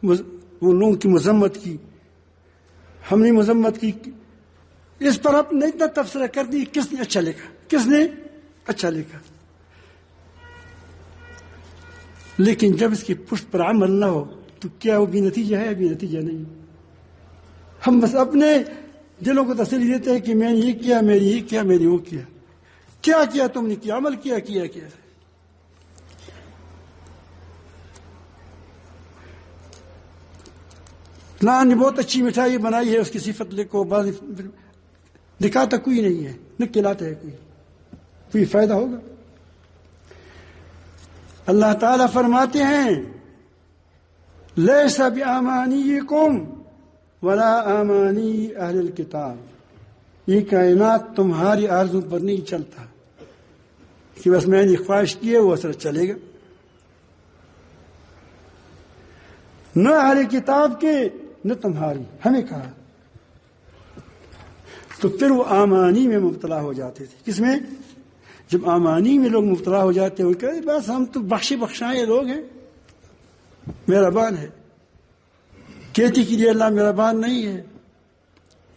Speaker 1: وہ لوگوں کی مذمت کی، ہم نے مذمت کی، اس پر آپ نے اتنا تبصرہ کر دی، کس نے اچھا لکھا، کس نے اچھا لکھا، لیکن جب اس کی پشت پر عمل نہ ہو تو کیا وہ بھی نتیجہ ہے؟ ابھی نتیجہ نہیں۔ ہم بس اپنے دلوں کو تسلی دیتے ہیں کہ میں نے یہ کیا، میں نے یہ کیا، میں نے وہ کیا۔ کیا کیا تم نے؟ کیا عمل کیا فلاں نے بہت اچھی مٹھائی بنائی ہے، اس کی صفت لکھو، بعض دکھاتا کوئی نہیں ہے، نہ کھلاتا ہے کوئی فائدہ ہوگا؟ اللہ تعالیٰ فرماتے ہیں لیس بِأَمَانِيِّكُمْ وَلَا آمَانِي اہل الکتاب، یہ کائنات تمہاری آرزو پر نہیں چلتا کہ بس میں نے خواہش کی ہے وہ اثر چلے گا، نہ اہل کتاب کے نہ تمہاری، ہمیں کہا۔ تو پھر وہ آمانی میں مبتلا ہو جاتے تھے۔ کس میں؟ جب آمانی میں لوگ مبتلا ہو جاتے ہیں، وہ کہتے بس ہم تو بخشائے لوگ ہیں، مہربان ہے۔ کھیتی کے لیے اللہ مہربان نہیں ہے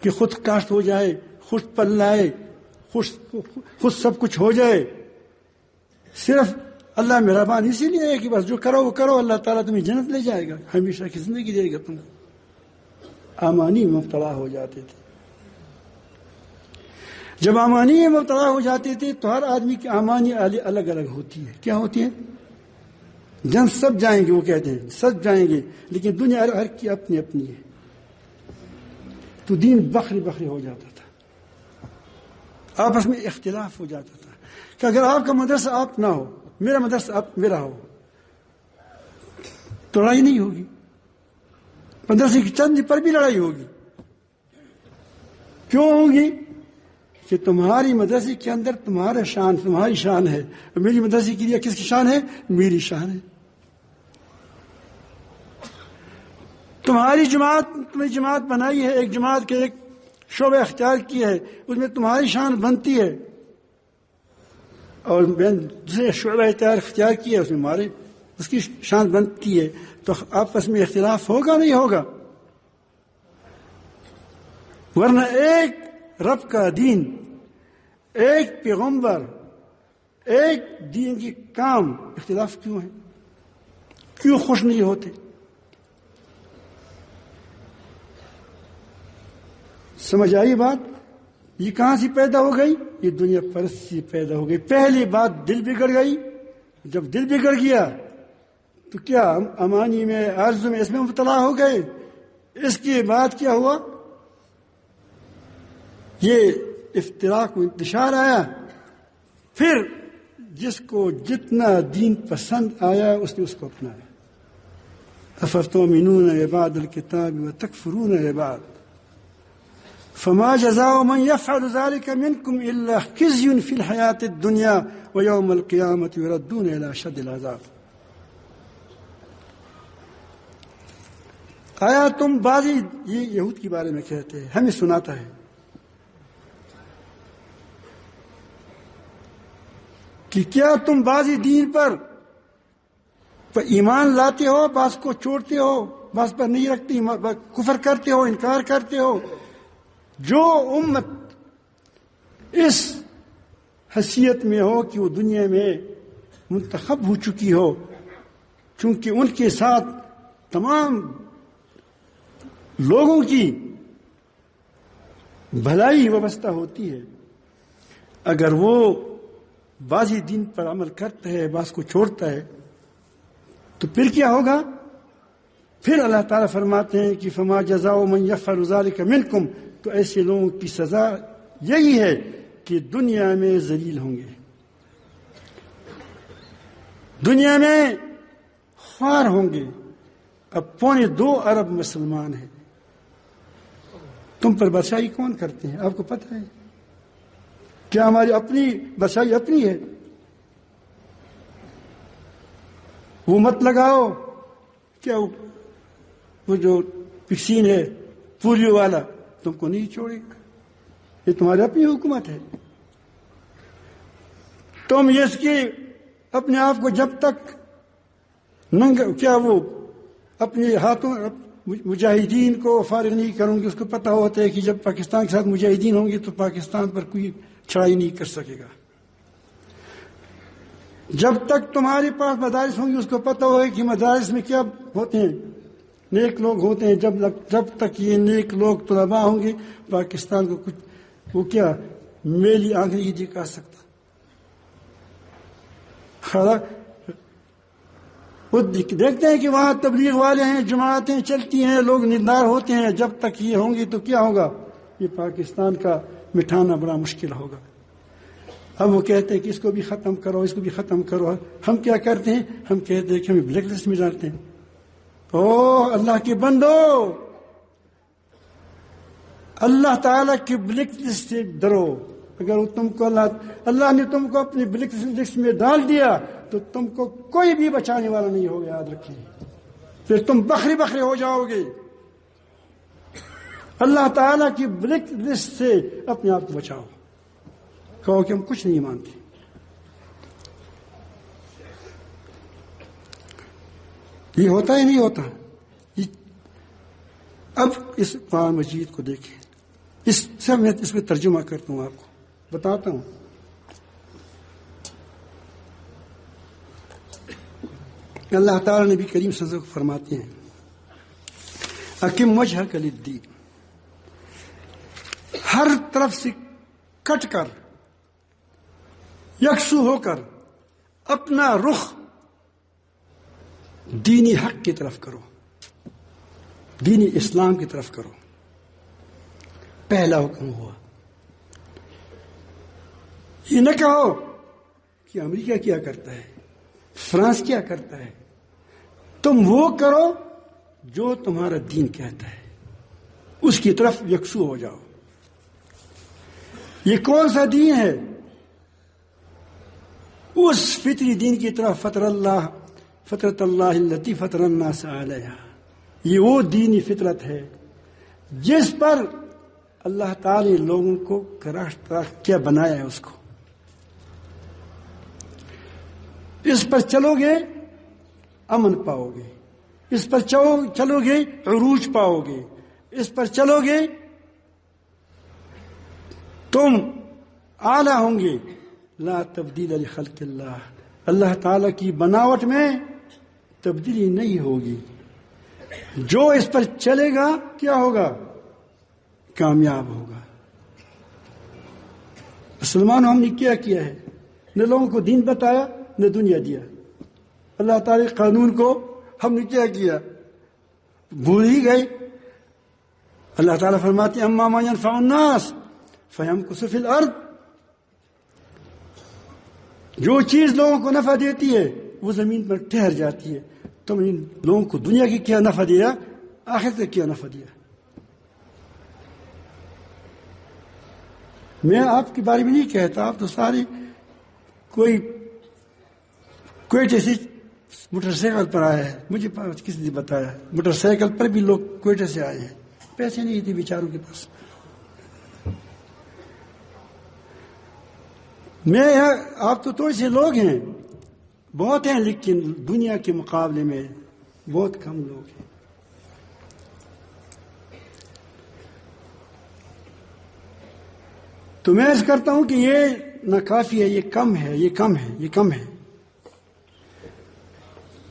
Speaker 1: کہ خود کاشت ہو جائے، خود پل لائے، خود سب کچھ ہو جائے۔ صرف اللہ مہربان اسی لیے ہے کہ بس جو کرو وہ کرو، اللہ تعالیٰ تمہیں جنت لے جائے گا، ہمیشہ کی زندگی دے گا تم کو۔ امانی میں مبتلا ہو جاتے تھے. جب امانی میں مبتلا ہو جاتے تھے تو ہر آدمی کی امانی الگ الگ ہوتی ہے. کیا ہوتی ہے؟ جن سب جائیں گے، وہ کہتے ہیں سب جائیں گے، لیکن دنیا ہر کی اپنی اپنی ہے. تو دین بکھری بکھری ہو جاتا تھا، آپس میں اختلاف ہو جاتا تھا کہ اگر آپ کا مدرسہ آپ نہ ہو، میرا مدرسہ آپ میرا ہو، تو لڑائی نہیں ہوگی. مدرسے کی چند پر بھی لڑائی ہوگی. کیوں ہوگی؟ کہ تمہاری مدرسے کے اندر تمہاری شان ہے، اور میری مدرسے کے لیے کس کی شان ہے؟ میری شان ہے. تمہاری جماعت بنائی ہے، ایک جماعت کے ایک شعبہ اختیار کیا ہے، اس میں تمہاری شان بنتی ہے، اور میں دوسرے شعبہ اختیار کیا ہے، اس میں اس کی شان بنتی ہے. تو آپس میں اختلاف ہوگا نہیں ہوگا؟ ورنہ ایک رب کا دین، ایک پیغمبر، ایک دین کی کام، اختلاف کیوں ہے؟ کیوں خوش نہیں ہوتے؟ سمجھ آئی بات؟ یہ کہاں سے پیدا ہو گئی؟ یہ دنیا پرست سے پیدا ہو گئی. پہلی بات دل بگڑ گئی. جب دل بگڑ گیا تو کیا امانی میں، آرزو میں، اس میں مبتلا ہو گئے. اس کے بعد کیا ہوا؟ یہ افتراق و انتشار آیا. پھر جس کو جتنا دین پسند آیا اس نے اس کو اپنایا. افتؤمنون ببعض الکتاب وتکفرون ببعض فما جزاء من يفعل ذلك منكم الا خزي في الحياة الدنيا ويوم القيامة يردون الى اشد العذاب. آیا تم بعضی، یہ یہود کے بارے میں کہتے ہیں، ہمیں سناتا ہے کہ کیا تم بعضی دین پر ایمان لاتے ہو، بعض کو چھوڑتے ہو، بعض پر نہیں رکھتے، کفر کرتے ہو، انکار کرتے ہو. جو امت اس حیثیت میں ہو کہ وہ دنیا میں منتخب ہو چکی ہو، چونکہ ان کے ساتھ تمام لوگوں کی بھلائی وابستہ ہوتی ہے، اگر وہ بعضی دین پر عمل کرتا ہے، بعض کو چھوڑتا ہے، تو پھر کیا ہوگا؟ پھر اللہ تعالیٰ فرماتے ہیں کہ فما جزاء من یفعل ذلک منکم، تو ایسے لوگوں کی سزا یہی ہے کہ دنیا میں ذلیل ہوں گے، دنیا میں خوار ہوں گے. اب 2.25 ارب مسلمان ہیں، تم پر بادشاہی کون کرتے ہیں؟ آپ کو پتہ ہے؟ کیا ہماری اپنی بادشاہی اپنی ہے؟ وہ مت لگاؤ. کیا وہ جو ویکسین ہے پولیو والا تم کو نہیں چھوڑے گا، یہ تمہاری اپنی حکومت ہے. تم اس کی اپنے آپ کو جب تک کیا وہ اپنے ہاتھوں مجاہدین کو فارغ نہیں کروں گی، اس کو پتہ ہوتا ہے کہ جب پاکستان کے ساتھ مجاہدین ہوں گے تو پاکستان پر کوئی چھڑائی نہیں کر سکے گا. جب تک تمہارے پاس مدارس ہوں گے اس کو پتہ ہوگا کہ مدارس میں کیا ہوتے ہیں، نیک لوگ ہوتے ہیں. جب تک یہ نیک لوگ طلباء ہوں گے پاکستان کو کچھ وہ کیا میلی آنکھ نہیں دکھا سکتا. وہ دیکھتے ہیں کہ وہاں تبلیغ والے ہیں، جماعتیں چلتی ہیں، لوگ ندار ہوتے ہیں. جب تک یہ ہوں گی تو کیا ہوگا؟ یہ پاکستان کا مٹھانا بڑا مشکل ہوگا. ہم وہ کہتے ہیں کہ اس کو بھی ختم کرو، اس کو بھی ختم کرو. ہم کیا کرتے ہیں؟ ہم کہتے ہیں کہ ہمیں بلیک لسٹ میں ڈالتے ہیں. او اللہ کے بندو، اللہ تعالیٰ کی بلیک لسٹ سے ڈرو. اگر تم کو اللہ نے تم کو اپنی بلیک لسٹ میں ڈال دیا تو تم کو کوئی بھی بچانے والا نہیں ہوگا، یاد رکھیں. پھر تم بکھرے بکھرے ہو جاؤ گے. اللہ تعالیٰ کی بلیک لسٹ سے اپنے آپ کو بچاؤ. کہو کہ ہم کچھ نہیں مانتے. یہ ہوتا ہی نہیں ہوتا. اب اس قرآن مجید کو دیکھیں، اس سے میں اس میں ترجمہ کرتا ہوں، آپ کو بتاتا ہوں. اللہ تعالیٰ نبی کریم صلی اللہ علیہ وسلم کو فرماتے ہیں اقم وجہک للدین، ہر طرف سے کٹ کر یکسو ہو کر اپنا رخ دینی حق کی طرف کرو، دینی اسلام کی طرف کرو. پہلا حکم ہوا. یہ نہ کہو کہ امریکہ کیا کرتا ہے، فرانس کیا کرتا ہے. تم وہ کرو جو تمہارا دین کہتا ہے، اس کی طرف یکسو ہو جاؤ. یہ کون سا دین ہے؟ اس فطری دین کی طرف. فطرت اللہ التی فطر الناس علیہا. یہ وہ دینی فطرت ہے جس پر اللہ تعالی نے لوگوں کو کیا بنایا ہے. اس کو اس پر چلو گے امن پاؤ گے، اس پر چلو گے عروج پاؤ گے، اس پر چلو گے تم اعلیٰ ہوں گے. لا تبدیل لخلق اللہ، اللہ تعالی کی بناوٹ میں تبدیلی نہیں ہوگی. جو اس پر چلے گا کیا ہوگا؟ کامیاب ہوگا. مسلمانوں ہم نے کیا کیا ہے؟ نہ لوگوں کو دین بتایا نہ دنیا دیا. اللہ تعالی قانون کو ہم نے کیا کیا؟ بھول ہی گئے. اللہ تعالیٰ فرماتے ہیں اما ما ينفع الناس فيمكث في الارض. جو چیز لوگوں کو نفع دیتی ہے وہ زمین پر ٹھہر جاتی ہے. تم ان لوگوں کو دنیا کی کیا نفع دیا، آخرت کا کیا نفع دیا؟ میں آپ کے بارے میں نہیں کہتا، آپ تو سارے کوئٹے سے موٹر سائیکل پر آیا ہے. مجھے کسی نے بتایا موٹر سائیکل پر بھی لوگ کوئٹے سے آئے ہیں. پیسے نہیں تھے بیچاروں کے پاس. آپ تو تھوڑے سے لوگ ہیں، بہت ہیں، لیکن دنیا کے مقابلے میں بہت کم لوگ ہیں. تو میں عرض کرتا ہوں کہ یہ ناکافی ہے، یہ کم ہے، یہ کم ہے، یہ کم ہے.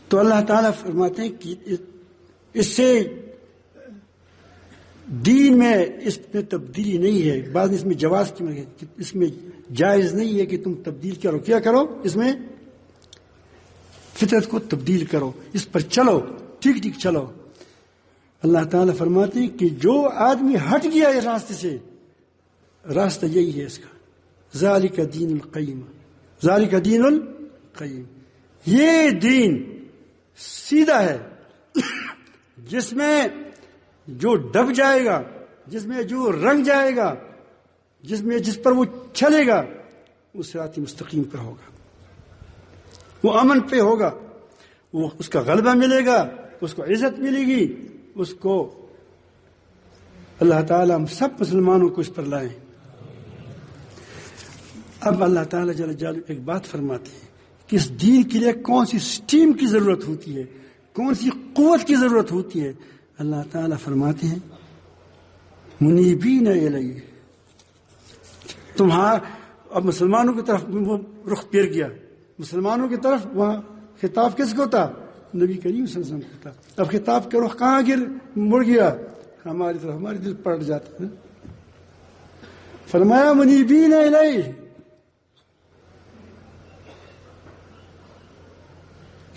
Speaker 1: تو اللہ تعالیٰ فرماتے ہیں کہ اس سے دین میں اس میں تبدیلی نہیں ہے. بعض اس میں جواز کی، اس میں جائز نہیں ہے کہ تم تبدیل کرو. کیا کرو؟ اس میں فطرت کو تبدیل کرو، اس پر چلو، ٹھیک ٹھیک چلو. اللہ تعالیٰ فرماتے ہیں کہ جو آدمی ہٹ گیا اس راستے سے، راستہ یہی ہے اس کا. ذالک دین القیم، ذالک دین القیم. یہ دین سیدھا ہے جس میں جو ڈب جائے گا، جس میں جو رنگ جائے گا، جس پر وہ چلے گا وہ صراط مستقیم پر ہوگا، وہ امن پہ ہوگا، وہ اس کا غلبہ ملے گا، اس کو عزت ملے گی. اس کو اللہ تعالیٰ ہم سب مسلمانوں کو اس پر لائیں. اب اللہ تعالیٰ جل جلالہ ایک بات فرماتے ہیں کہ اس دین کے لیے کون سی اسٹیم کی ضرورت ہوتی ہے، کون سی قوت کی ضرورت ہوتی ہے. اللہ تعالیٰ فرماتے ہیں منیبین الیہ. اب مسلمانوں کی طرف وہ رخ پھیر گیا، مسلمانوں کی طرف. وہاں خطاب کس کو تھا؟ نبی کریم صلی اللہ علیہ وسلم کو تھا. اب خطاب کا رخ کہاں مڑ گیا؟ ہماری طرف. ہمارے دل پلٹ جاتے ہیں. فرمایا منیبین الیہ،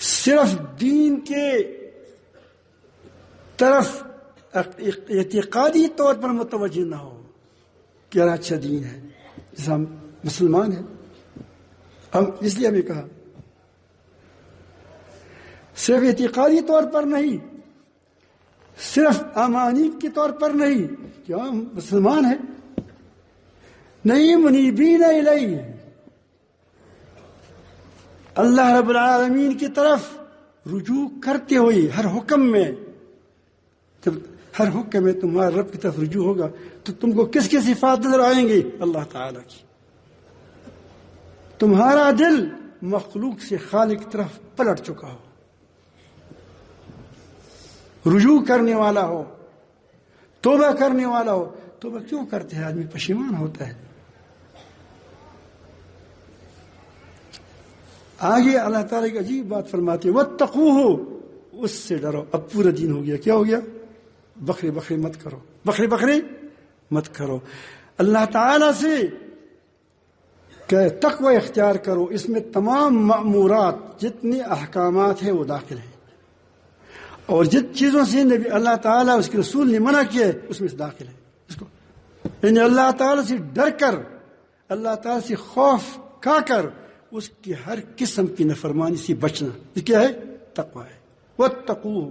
Speaker 1: صرف دین کے طرف اعتقادی طور پر متوجہ نہ ہو کہ اچھا دین ہے، جیسا ہم مسلمان ہیں. ہم اس لیے ہمیں کہا صرف اعتقادی طور پر نہیں، صرف امانی کے طور پر نہیں کہ ہم مسلمان ہیں. نہیں، منیبین الیہ، اللہ رب العالمین کی طرف رجوع کرتے ہوئے. ہر حکم میں، جب ہر حکم میں تمہارے رب کی طرف رجوع ہوگا تو تم کو کس کی صفات نظر آئیں گی؟ اللہ تعالیٰ کی. تمہارا دل مخلوق سے خالق کی طرف پلٹ چکا ہو، رجوع کرنے والا ہو، توبہ کرنے والا ہو. توبہ کیوں کرتے ہیں؟ آدمی پشیمان ہوتا ہے. آگے اللہ تعالیٰ کی عجیب بات فرماتے ہیں واتقوہ، اس سے ڈرو. اب پورا دین ہو گیا. کیا ہو گیا؟ بکھرے بکھرے مت کرو، بکھرے بکھرے مت کرو. اللہ تعالیٰ سے کہ تقوی اختیار کرو، اس میں تمام مأمورات جتنے احکامات ہیں وہ داخل ہیں، اور جن چیزوں سے نبی اللہ تعالیٰ اس کے رسول نے منع کیا ہے اس میں سے داخل ہے. اس کو یعنی اللہ تعالیٰ سے ڈر کر، اللہ تعالیٰ سے خوف کھا کر اس کی ہر قسم کی نافرمانی سے بچنا، یہ کیا ہے؟ تقوی ہے. واتقوہ،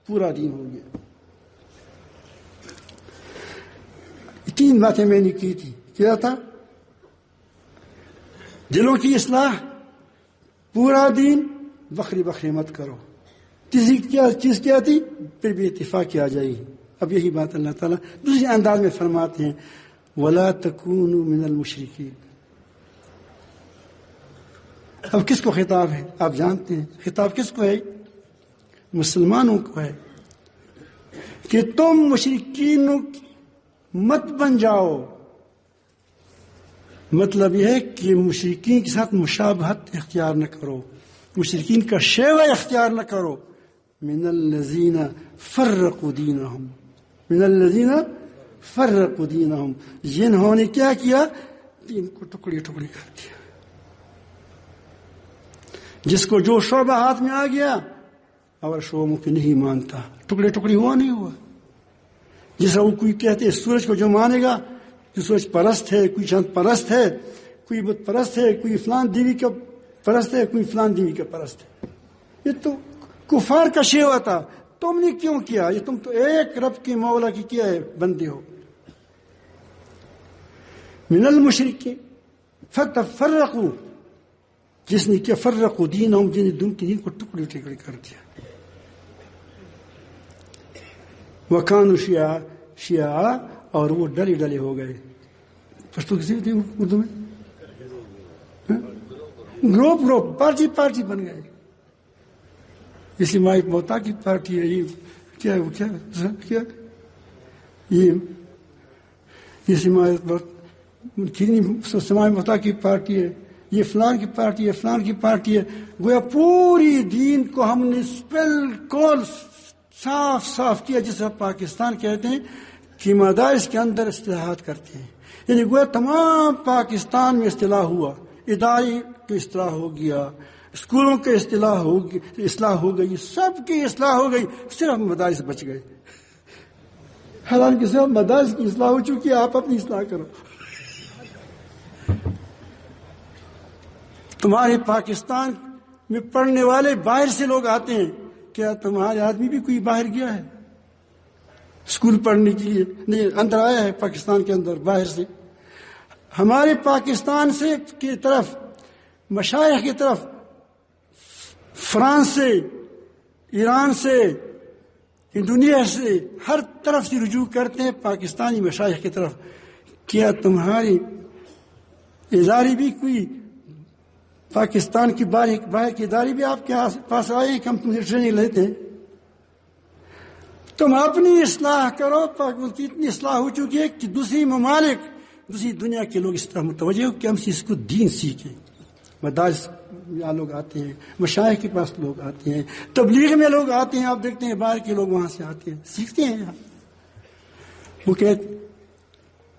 Speaker 1: پورا دین ہو گیا. 3 باتیں میں نے کی تھی. کیا تھا؟ دلوں کی اصلاح، پورا دین، بکھری بکھری مت کرو. تیسری کیا چیز کیا تھی؟ پھر بھی اتفاق کیا جائے گی. اب یہی بات اللہ تعالیٰ دوسرے انداز میں فرماتے ہیں وَلَا تَكُونُوا مِنَ الْمُشْرِكِينَ. اب کس کو خطاب ہے؟ آپ جانتے ہیں خطاب کس کو ہے؟ مسلمانوں کو ہے کہ تم مشرکین مت بن جاؤ. مطلب یہ ہے کہ مشرکین کے ساتھ مشابہت اختیار نہ کرو، مشرکین کا شیوہ اختیار نہ کرو. من الذین فرقوا دینہم، من الذین فرقوا دینہم، جنہوں نے کیا کیا؟ دین کو ٹکڑے ٹکڑے کر دیا. جس کو جو شعبہ ہاتھ میں آ گیا اور شعبوں کو نہیں مانتا، ٹکڑے ٹکڑے ہوا نہیں ہوا. جس طرح کوئی کہتے ہیں سورج کو جو مانے گا کہ سورج پرست ہے، کوئی چاند پرست ہے، کوئی بت پرست ہے، کوئی فلان دیوی کا پرست ہے، کوئی فلان دیوی کا پرست ہے. یہ تو کفار کا شیوا تھا. تم نے کیوں کیا؟ یہ تم تو ایک رب کے مولا کی کیا ہے؟ بندے ہو. من المشرکین فتفرقوا، جس نے کیا؟ فرقوا دینہم، جن نے دین کو ٹکڑے ٹکڑے کر دیا. وَكَانُوا شِيَعًا، اور وہ ڈلے ڈلے ہو گئے. پشتو کسی ہوتی ہے اردو میں؟ گروپ پارٹی بن گئے. اس مائی موتا کی پارٹی ہے، یہ کیا ہے؟ وہ کیا یہ سمائی موتا کی پارٹی ہے، یہ فلان کی پارٹی ہے، فلان کی پارٹی ہے. گویا پوری دین کو ہم نے بالکل صاف صاف کیا. جس طرح پاکستان کہتے ہیں کہ مدارس کے اندر اصلاحات کرتے ہیں، یعنی گویا تمام پاکستان میں اصلاح ہوا. ادارے کی اصلاح ہو گیا، اسکولوں کے اصلاح ہو گئی، سب کی اصلاح ہو گئی، صرف مدارس بچ گئے. حالانکہ صرف مدارس کی اصلاح ہو چکی ہے، آپ اپنی اصلاح کرو. تمہارے پاکستان میں پڑھنے والے باہر سے لوگ آتے ہیں، کیا تمہارے آدمی بھی کوئی باہر گیا ہے اسکول پڑھنے کے لیے؟ نہیں، اندر آیا ہے پاکستان کے اندر باہر سے. ہمارے پاکستان سے کی طرف مشائخ کی طرف فرانس سے، ایران سے، انڈونیشیا سے، ہر طرف سے رجوع کرتے ہیں پاکستانی مشائخ کی طرف. کیا تمہاری ادارے بھی کوئی پاکستان کی باہر کی ادارے بھی آپ کے پاس آئے ہیں کہ ہم تمہیں ٹریننگ لیتے ہیں؟ تم اپنی اصلاح کرو. کی اتنی اصلاح ہو چکی ہے کہ دوسری ممالک، دوسری دنیا کے لوگ اس طرح متوجہ ہو کہ ہم سے اس کو دین سیکھیں. مدارس یہاں لوگ آتے ہیں، مشائخ کے پاس لوگ آتے ہیں، تبلیغ میں لوگ آتے ہیں. آپ دیکھتے ہیں باہر کے لوگ وہاں سے آتے ہیں، سیکھتے ہیں یہاں. وہ کہتے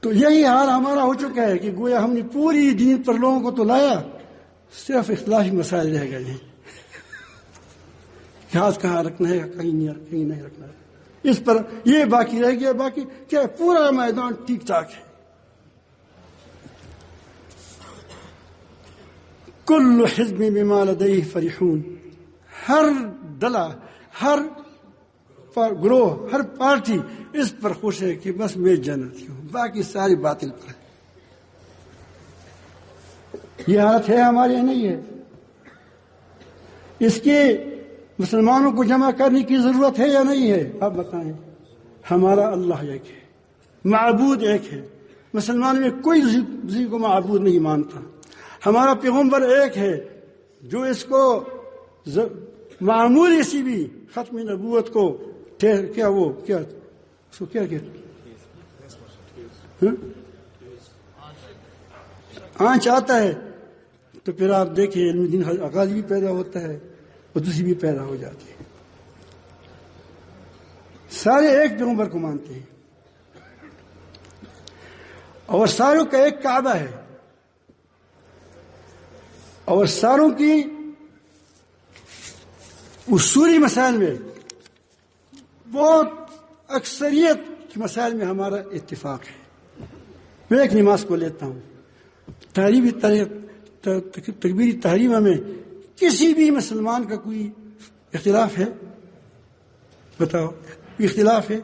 Speaker 1: تو یہی حال ہمارا ہو چکا ہے کہ گویا ہم نے پوری دین پر لوگوں کو تو لایا، صرف اختلافی مسائل رہ گئے ہیں. ہاتھ کہاں رکھنا ہے، کہیں نہیں رکھنا ہے، اس پر یہ باقی رہ گیا. باقی کیا پورا میدان ٹھیک ٹھاک ہے. کل حزب بما لدیہ فرحون، ہر دلہ، ہر گروہ، ہر پارٹی اس پر خوش ہے کہ بس میں جنتی ہوں، باقی ساری باطل پر ہے. یہ حالت ہے ہمارے یہاں نہیں ہے. اس کے مسلمانوں کو جمع کرنے کی ضرورت ہے یا نہیں ہے؟ آپ بتائیں. ہمارا اللہ ایک ہے، معبود ایک ہے. مسلمان میں کوئی کسی کو معبود نہیں مانتا. ہمارا پیغمبر ایک ہے جو اس کو معمولی سی بھی ختم نبوت کو کیا وہ کیا اس کو کیا کہتے آنچ آتا ہے تو پھر آپ دیکھیں علم دین غازی بھی پیدا ہوتا ہے اور دوسری بھی پیدا ہو جاتی ہے. سارے ایک پیغمبر کو مانتے ہیں اور ساروں کا ایک کعبہ ہے اور ساروں کی اصولی مسائل میں بہت اکثریت کے مسائل میں ہمارا اتفاق ہے. میں ایک نماز کو لیتا ہوں, تکبیری تحریمہ میں کسی بھی مسلمان کا کوئی اختلاف ہے؟ بتاؤ, اختلاف ہے؟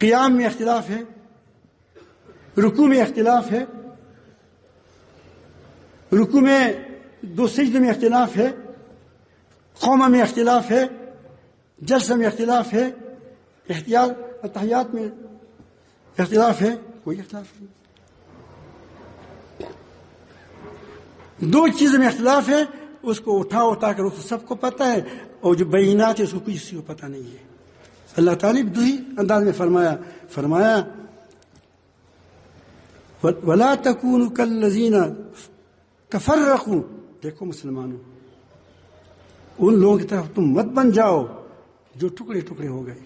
Speaker 1: قیام میں اختلاف ہے, رکوع میں اختلاف ہے, رکوع میں دو سجدے میں اختلاف ہے, قومہ میں اختلاف ہے, جلسہ میں اختلاف ہے, اتحیات میں اختلاف ہے؟ کوئی اختلاف نہیں. دو چیزوں میں اختلاف ہے, اس کو اٹھا کر اس کو سب کو پتہ ہے, اور جو بینات ہے اس کو کسی کو پتہ نہیں ہے. اللہ تعالیٰ نے دوسری انداز میں فرمایا وَلَا تَكُونُوا كَالَّذِينَ تَفَرَّقُوا. دیکھو مسلمانوں, ان لوگوں کی طرف تم مت بن جاؤ جو ٹکڑے ٹکڑے ہو گئے.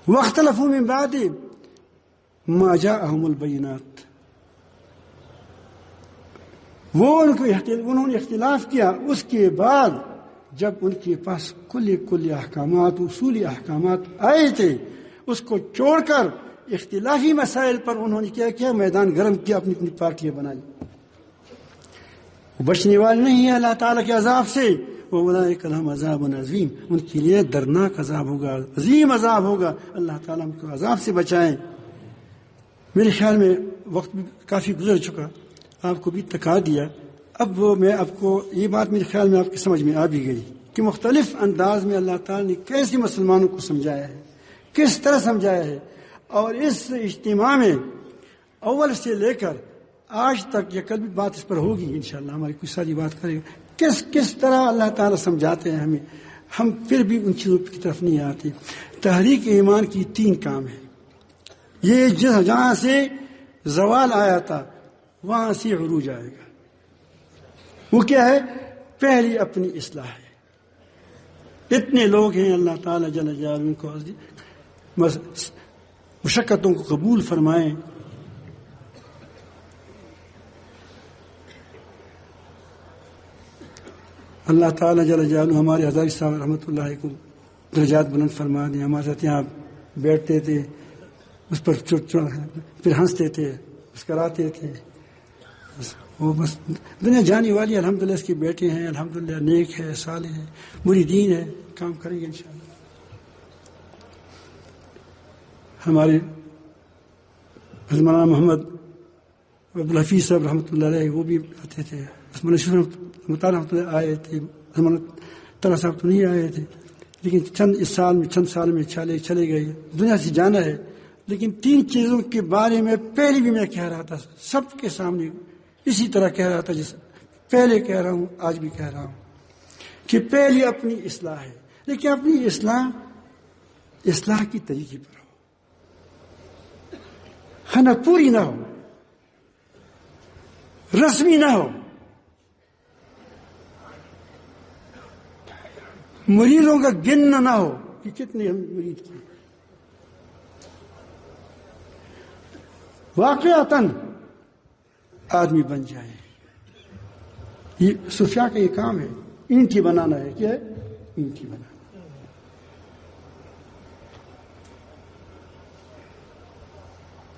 Speaker 1: وَاخْتَلَفُوا مِن بَعْدِ مَا جَاءَهُمُ الْبَيِّنَاتُ. انہوں نے اختلاف کیا اس کے بعد جب ان کے پاس کل احکامات, اصولی احکامات آئے تھے. اس کو چھوڑ کر اختلافی مسائل پر انہوں نے کیا میدان گرم کیا, اپنی اپنی پارٹیاں بنائی. وہ بچنے والے نہیں ہیں اللہ تعالیٰ کے عذاب سے. وَأُولَٰئِكَ لَهُمْ عَذَابٌ عَظِيمٌ. ان کے لیے درناک عذاب ہوگا, عظیم عذاب ہوگا. اللہ تعالیٰ ہم کو عذاب سے بچائیں. میرے خیال میں وقت بھی کافی گزر چکا, آپ کو بھی تکا دیا. اب میں آپ کو یہ بات میرے خیال میں آپ کی سمجھ میں آ بھی گئی کہ مختلف انداز میں اللہ تعالیٰ نے کیسے مسلمانوں کو سمجھایا ہے, کس طرح سمجھایا ہے. اور اس اجتماع میں اول سے لے کر آج تک, یا کل بھی بات اس پر ہوگی انشاءاللہ, ہماری کوئی ساری بات کرے گا کس طرح اللہ تعالیٰ سمجھاتے ہیں ہمیں. ہم پھر بھی ان چیزوں کی طرف نہیں آتے. تحریک ایمان کی 3 کام ہے. یہ جہاں سے زوال آیا تھا وہاں سے عروج آئے گا. وہ کیا ہے؟ پہلی اپنی اصلاح ہے. اتنے لوگ ہیں اللہ تعالیٰ جل جلالہ کو مشقتوں کو قبول فرمائیں. اللہ تعالیٰ جل جلالہ ہمارے ہزاری صاحب رحمۃ اللہ کو درجات بلند فرما دیں. ہمارے ساتھ یہاں بیٹھتے تھے, اس پر پھر ہنستے تھے, مسکراتے تھے. وہ بس دنیا جانے والی الحمدللہ اس کے بیٹے ہیں, الحمدللہ نیک ہے, صالح ہے, مریدین ہے, کام کریں گے انشاءاللہ. ہمارے مولانا محمد عبدالحفیظ صاحب رحمۃ اللہ علیہ وہ بھی آتے تھے, رحمۃ اللہ آئے تھے. طلحہ صاحب تو نہیں آئے تھے, لیکن چند سال میں چلے گئے. دنیا سے جانا ہے. لیکن 3 چیزوں کے بارے میں پہلے بھی میں کہہ رہا تھا, سب کے سامنے اسی طرح کہہ رہا تھا جیسے پہلے کہہ رہا ہوں, آج بھی کہہ رہا ہوں کہ پہلی اپنی اصلاح ہے. لیکن اپنی اصلاح کی طریقے پر ہو, نہ پوری نہ ہو, رسمی نہ ہو, مریضوں کا گننا نہ ہو کہ کتنے ہم مرید کیے. واقعتاً آدمی بن جائے. یہ صوفیاء کا یہ کام ہے, اینٹی بنانا ہے. کیا ہے؟ اینٹی بنانا.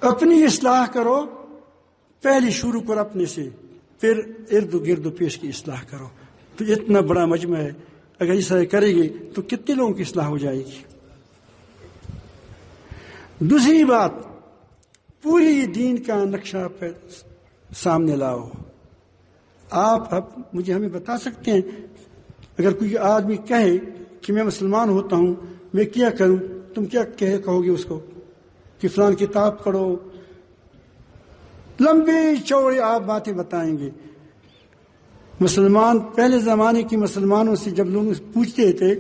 Speaker 1: اپنی اصلاح کرو, پہلی شروع کرو اپنے سے, پھر ارد گرد و پیش کی اصلاح کرو. تو اتنا بڑا مجمع ہے, اگر اس طرح کرے گی تو کتنے لوگوں کی اصلاح ہو جائے گی. دوسری بات, پوری دین کا نقشہ سامنے لاؤ. آپ ہمیں بتا سکتے ہیں, اگر کوئی آدمی کہے کہ میں مسلمان ہوتا ہوں, میں کیا کروں, تم کیا کہو گے اس کو کہ فلان کتاب پڑھو, لمبی چوڑی آپ باتیں بتائیں گے. مسلمان پہلے زمانے کے مسلمانوں سے جب لوگ پوچھتے تھے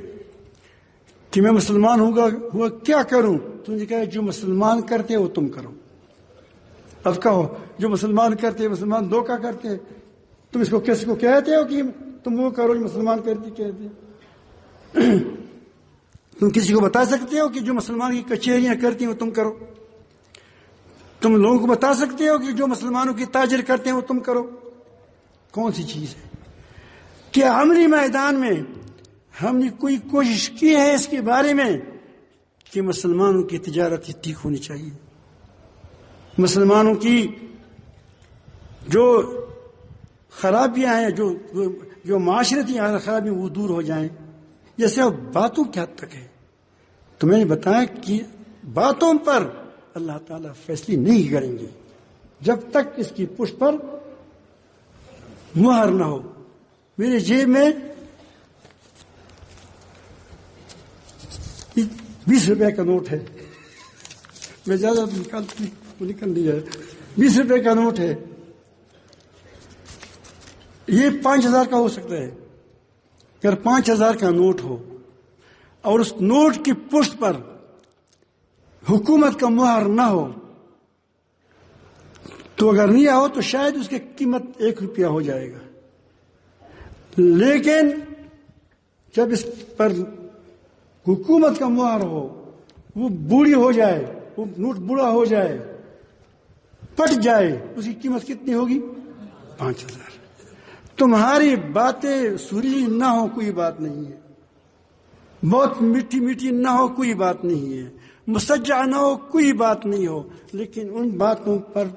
Speaker 1: کہ میں مسلمان ہوا کیا کروں, تو نے کہا جو مسلمان کرتے وہ تم کرو. اب کہو جو مسلمان کرتے مسلمان دھوکہ کرتے, تم اس کو کس کو کہتے ہو کہ تم وہ کرو جو مسلمان کرتے کہتے. تم کسی کو بتا سکتے ہو کہ جو مسلمان کی کچہریاں کرتی ہیں وہ تم کرو؟ تم لوگوں کو بتا سکتے ہو کہ جو مسلمانوں کی تاجر کرتے ہیں وہ تم کرو؟ کون سی چیز ہے؟ کیا عملی میدان میں ہم نے کوئی کوشش کی ہے اس کے بارے میں کہ مسلمانوں کی تجارت ٹھیک ہونی چاہیے، مسلمانوں کی جو خرابیاں ہیں، جو معاشرتی خرابیاں وہ دور ہو جائیں؟ یہ صرف باتوں کی حد تک ہے. تو میں نے بتایا کہ باتوں پر اللہ تعالیٰ فیصلے نہیں کریں گے جب تک اس کی پشت پر مہر نہ ہو. میرے جیب میں 20 روپے کا نوٹ ہے، میں زیادہ نکل نہیں جائے. 20 روپے کا نوٹ ہے، یہ 5000 کا ہو سکتا ہے. اگر 5000 کا نوٹ ہو اور اس نوٹ کی پشت پر حکومت کا مہر نہ ہو تو اگر نہیں ہو تو شاید اس کی قیمت 1 روپیہ ہو جائے گا. لیکن جب اس پر حکومت کا مہر ہو، وہ بوڑھی ہو جائے، وہ نوٹ بوڑھا ہو جائے، پٹ جائے، اس کی قیمت کتنی ہوگی؟ 5000. تمہاری باتیں سریلی نہ ہو کوئی بات نہیں ہے، بہت میٹھی میٹھی نہ ہو کوئی بات نہیں ہے، مسجع نہ ہو کوئی بات نہیں ہو، لیکن ان باتوں پر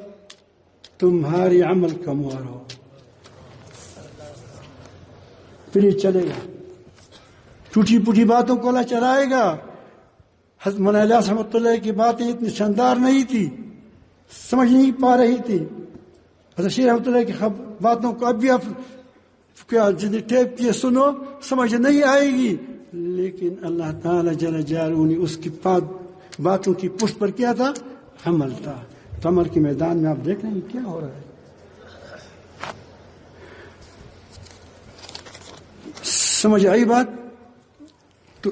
Speaker 1: تمہاری عمل کا مہر ہو، پھر یہ چلے گا. ٹوٹی پوٹی باتوں کو اللہ چلائے گا. حضرت مولانا الیاس رحمۃ اللہ کی باتیں اتنی شاندار نہیں تھی، سمجھ نہیں پا رہی تھی. حضرت شیخ رحمۃ اللہ کی باتوں کو اب بھی جتنی ٹیپ کیے سنو سمجھ نہیں آئے گی، لیکن اللہ تعالی جل جلالہ نے اس کی باتوں کی پشت پر کیا تھا؟ عمل تھا. تو عمل کے میدان میں آپ دیکھ رہے ہیں کیا ہو رہا ہے. سمجھ آئی بات؟ تو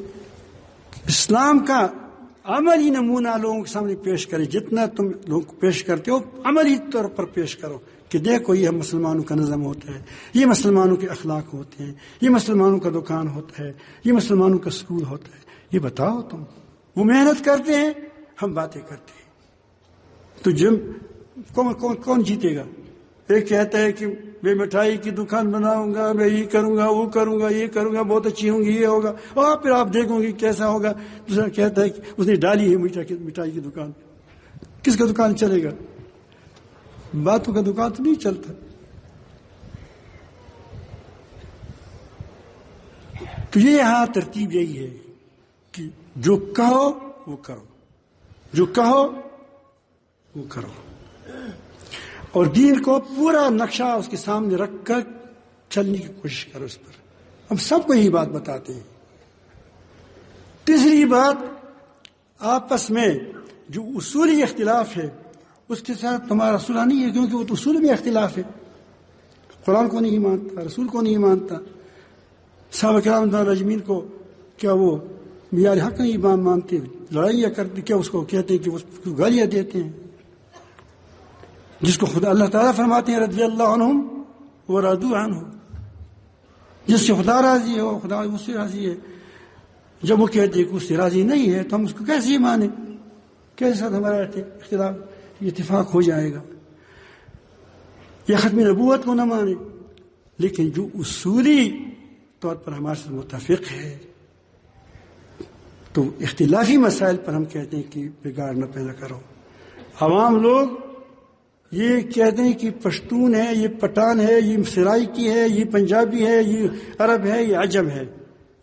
Speaker 1: اسلام کا عملی نمونہ لوگوں کے سامنے پیش کرے. جتنا تم لوگوں کو پیش کرتے ہو عملی طور پر پیش کرو کہ دیکھو یہ مسلمانوں کا نظم ہوتا ہے، یہ مسلمانوں کے اخلاق ہوتے ہیں، یہ مسلمانوں کا دکان ہوتا ہے، یہ مسلمانوں کا اسکول ہوتا ہے. یہ بتاؤ تم. وہ محنت کرتے ہیں، ہم باتیں کرتے ہیں. تو کون جیتے گا؟ ایک کہتا ہے کہ میں مٹھائی کی دکان بناؤں گا، میں یہ کروں گا، وہ کروں گا، یہ کروں گا، بہت اچھی ہوں گی، یہ ہوگا، اور پھر آپ دیکھو گے کیسا ہوگا. دوسرا کہتا ہے کہ اس نے ڈالی ہے مٹھائی کی دکان. کس کا دکان چلے گا؟ باتوں کا دکان تو نہیں چلتا. تو یہ یہاں ترتیب یہی ہے کہ جو کہو وہ کرو، جو کہو وہ کرو، اور دین کو پورا نقشہ اس کے سامنے رکھ کر چلنے کی کوشش کرو اس پر. ہم سب کو یہی بات بتاتے ہیں. تیسری بات، آپس میں جو اصولی اختلاف ہے اس کے ساتھ تمہارا صلح نہیں ہے، کیونکہ وہ تو اصول میں اختلاف ہے. قرآن کو نہیں مانتا، رسول کو نہیں مانتا. صحابہ کرام رضوان اللہ اجمعین کو کیا وہ معیار حق نہیں مانتے، لڑائیاں کرتے، کیا اس کو کہتے ہیں کہ اس کو گالیاں دیتے ہیں، جس کو خدا اللہ تعالیٰ فرماتے ہیں رضی اللہ عنہم ورضوا عنہ، جس سے خدا راضی ہو خدا اس سے راضی ہے. جب وہ کہتے ہیں کہ اس سے راضی نہیں ہے تو ہم اس کو کیسے مانیں؟ کیسے ساتھ ہمارا اختلاف اتفاق ہو جائے گا؟ یا ختم نبوت کو نہ مانے، لیکن جو اصولی طور پر ہمارے سے متفق ہے تو اختلافی مسائل پر ہم کہتے ہیں کہ بگاڑ نہ پیدا کرو. عوام لوگ یہ کہتے ہیں کہ پشتون ہے، یہ پٹھان ہے، یہ سرائکی ہے، یہ پنجابی ہے، یہ عرب ہے، یہ عجم ہے.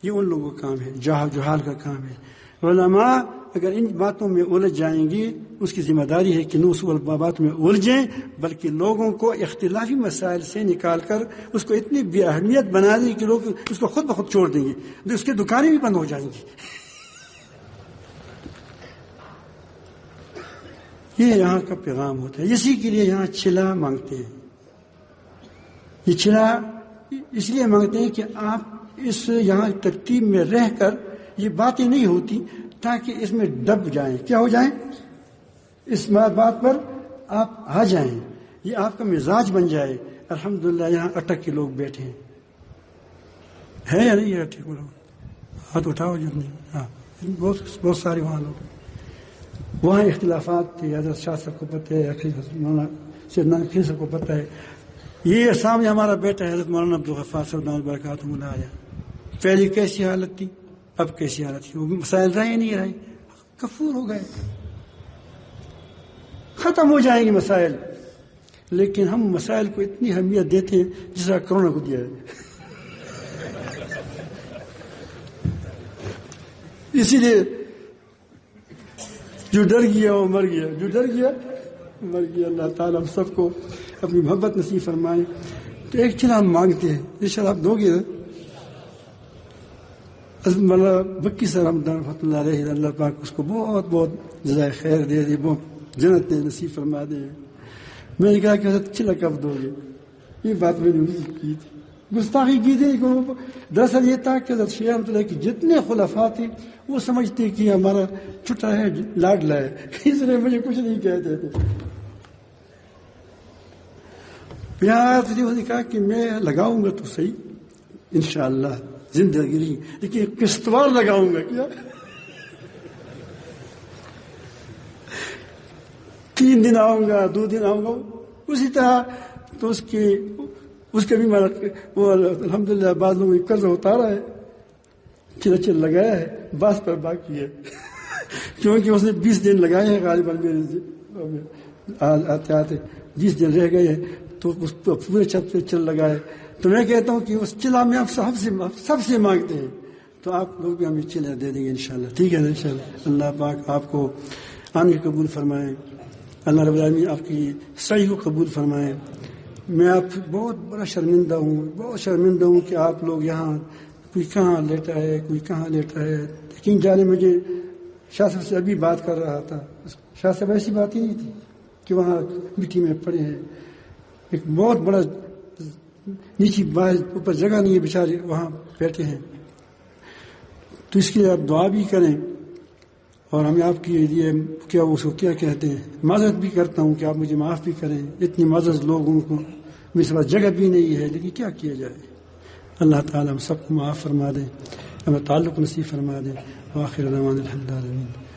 Speaker 1: یہ ان لوگوں کا کام ہے، جہال کا کام ہے. علماء اگر ان باتوں میں الجھ جائیں گی اس کی ذمہ داری ہے کہ نہ اس باتوں میں الجھیں، بلکہ لوگوں کو اختلافی مسائل سے نکال کر اس کو اتنی بے اہمیت بنا دیں کہ لوگ اس کو خود بخود چھوڑ دیں گے، تو اس کی دکانیں بھی بند ہو جائیں گی. یہ یہاں کا پیغام ہوتا ہے. اسی کے لیے یہاں چھلا مانگتے ہیں. یہ چھلا اس لیے مانگتے ہیں کہ آپ اس یہاں ترتیب میں رہ کر یہ باتیں نہیں ہوتی تاکہ اس میں دب جائیں. کیا ہو جائیں؟ اس بات پر آپ آ جائیں، یہ آپ کا مزاج بن جائے. الحمدللہ یہاں اٹک کے لوگ بیٹھے ہیں، ہے یا نہیں اٹک لوگ؟ ہاتھ اٹھاؤ جو نہیں. ہاں بہت سارے وہاں لوگ، وہاں اختلافات تھے، حضرت شاہ صاحب کو پتہ ہے، سیدنا نقوی صاحب کو پتہ ہے. یہ سامنے ہمارا بیٹا ہے حضرت مولانا عبدالغفار صاحب دامت برکاتہم العالیہ، پہلے کیسی حالت تھی، اب کیسی حالت تھی، وہ مسائل رہے نہیں رہے، کفور ہو گئے، ختم ہو جائیں گے مسائل. لیکن ہم مسائل کو اتنی اہمیت دیتے ہیں جس طرح کرونا کو دیا ہے. اسی لیے جو ڈر گیا وہ مر گیا، جو ڈر گیا مر گیا. اللہ تعالیٰ ہم سب کو اپنی محبت نصیب فرمائے. تو ایک چیز ہم مانگتے ہیں، ان شاء اللہ آپ دو گے نا. بکی صاحب رحمۃ اللہ علیہ، اللہ پاک اس کو بہت بہت جزائے خیر دے دے، بہت جنت نصیب فرما دے. میں نے کہا کہ حضرت چلا کب دو گے، یہ بات میں نے کی تھی، گستاخی کی تھی. دراصل یہ تھا کہ حضرت شیخ رحمۃ اللہ کی جتنے خلفاء تھے وہ سمجھتے کہ ہمارا چھٹا ہے، لاڈلا ہے، اس لیے مجھے کچھ نہیں کہتے تھے. نے کہا کہ میں لگاؤں گا تو صحیح انشاءاللہ زندگی، لیکن قسطوار لگاؤں گا. کیا 3 دن آؤں گا، 2 دن آؤں گا، اسی طرح. تو اس کے بھی وہ الحمدللہ بعض لوگوں نے قرض اتارا ہے، چل لگایا ہے، بعض پر باقی ہے. کیونکہ اس نے 20 دن لگائے ہیں غالباً، میرے آتے آتے 20 دن رہ گئے ہیں، تو اس پورے چھت پہ چل لگائے. تو میں کہتا ہوں کہ اس چلا میں آپ سب سے مانگتے ہیں، تو آپ لوگ بھی ہمیں چلا دے دیں گے انشاءاللہ. ٹھیک ہے نا انشاءاللہ. اللہ پاک آپ کو عامر قبول فرمائیں، اللہ رب العالمین آپ کی سعی کو قبول فرمائیں. میں آپ بہت بڑا شرمندہ ہوں کہ آپ لوگ یہاں کوئی کہاں لیٹا ہے، کوئی کہاں لیٹا ہے. لیکن جانے مجھے شاہ صاحب سے ابھی بات کر رہا تھا، شاہ صاحب ایسی بات ہی نہیں تھی کہ وہاں مٹی میں پڑے ہیں. ایک بہت بڑا نیچی اوپر جگہ نہیں ہے، بیچارے وہاں بیٹھے ہیں. تو اس کے لیے آپ دعا بھی کریں، اور ہمیں آپ کی لیے کیا اس کو کیا کہتے ہیں، معذرت بھی کرتا ہوں کہ آپ مجھے معاف بھی کریں. اتنی معذرت لوگوں کو میرے پاس جگہ بھی نہیں ہے، لیکن کیا کیا جائے. اللہ تعالیٰ ہم سب کو معاف فرما دیں، ہمیں تعلق نصیب فرما دیں. وآخر دعوانا الحمد للہ.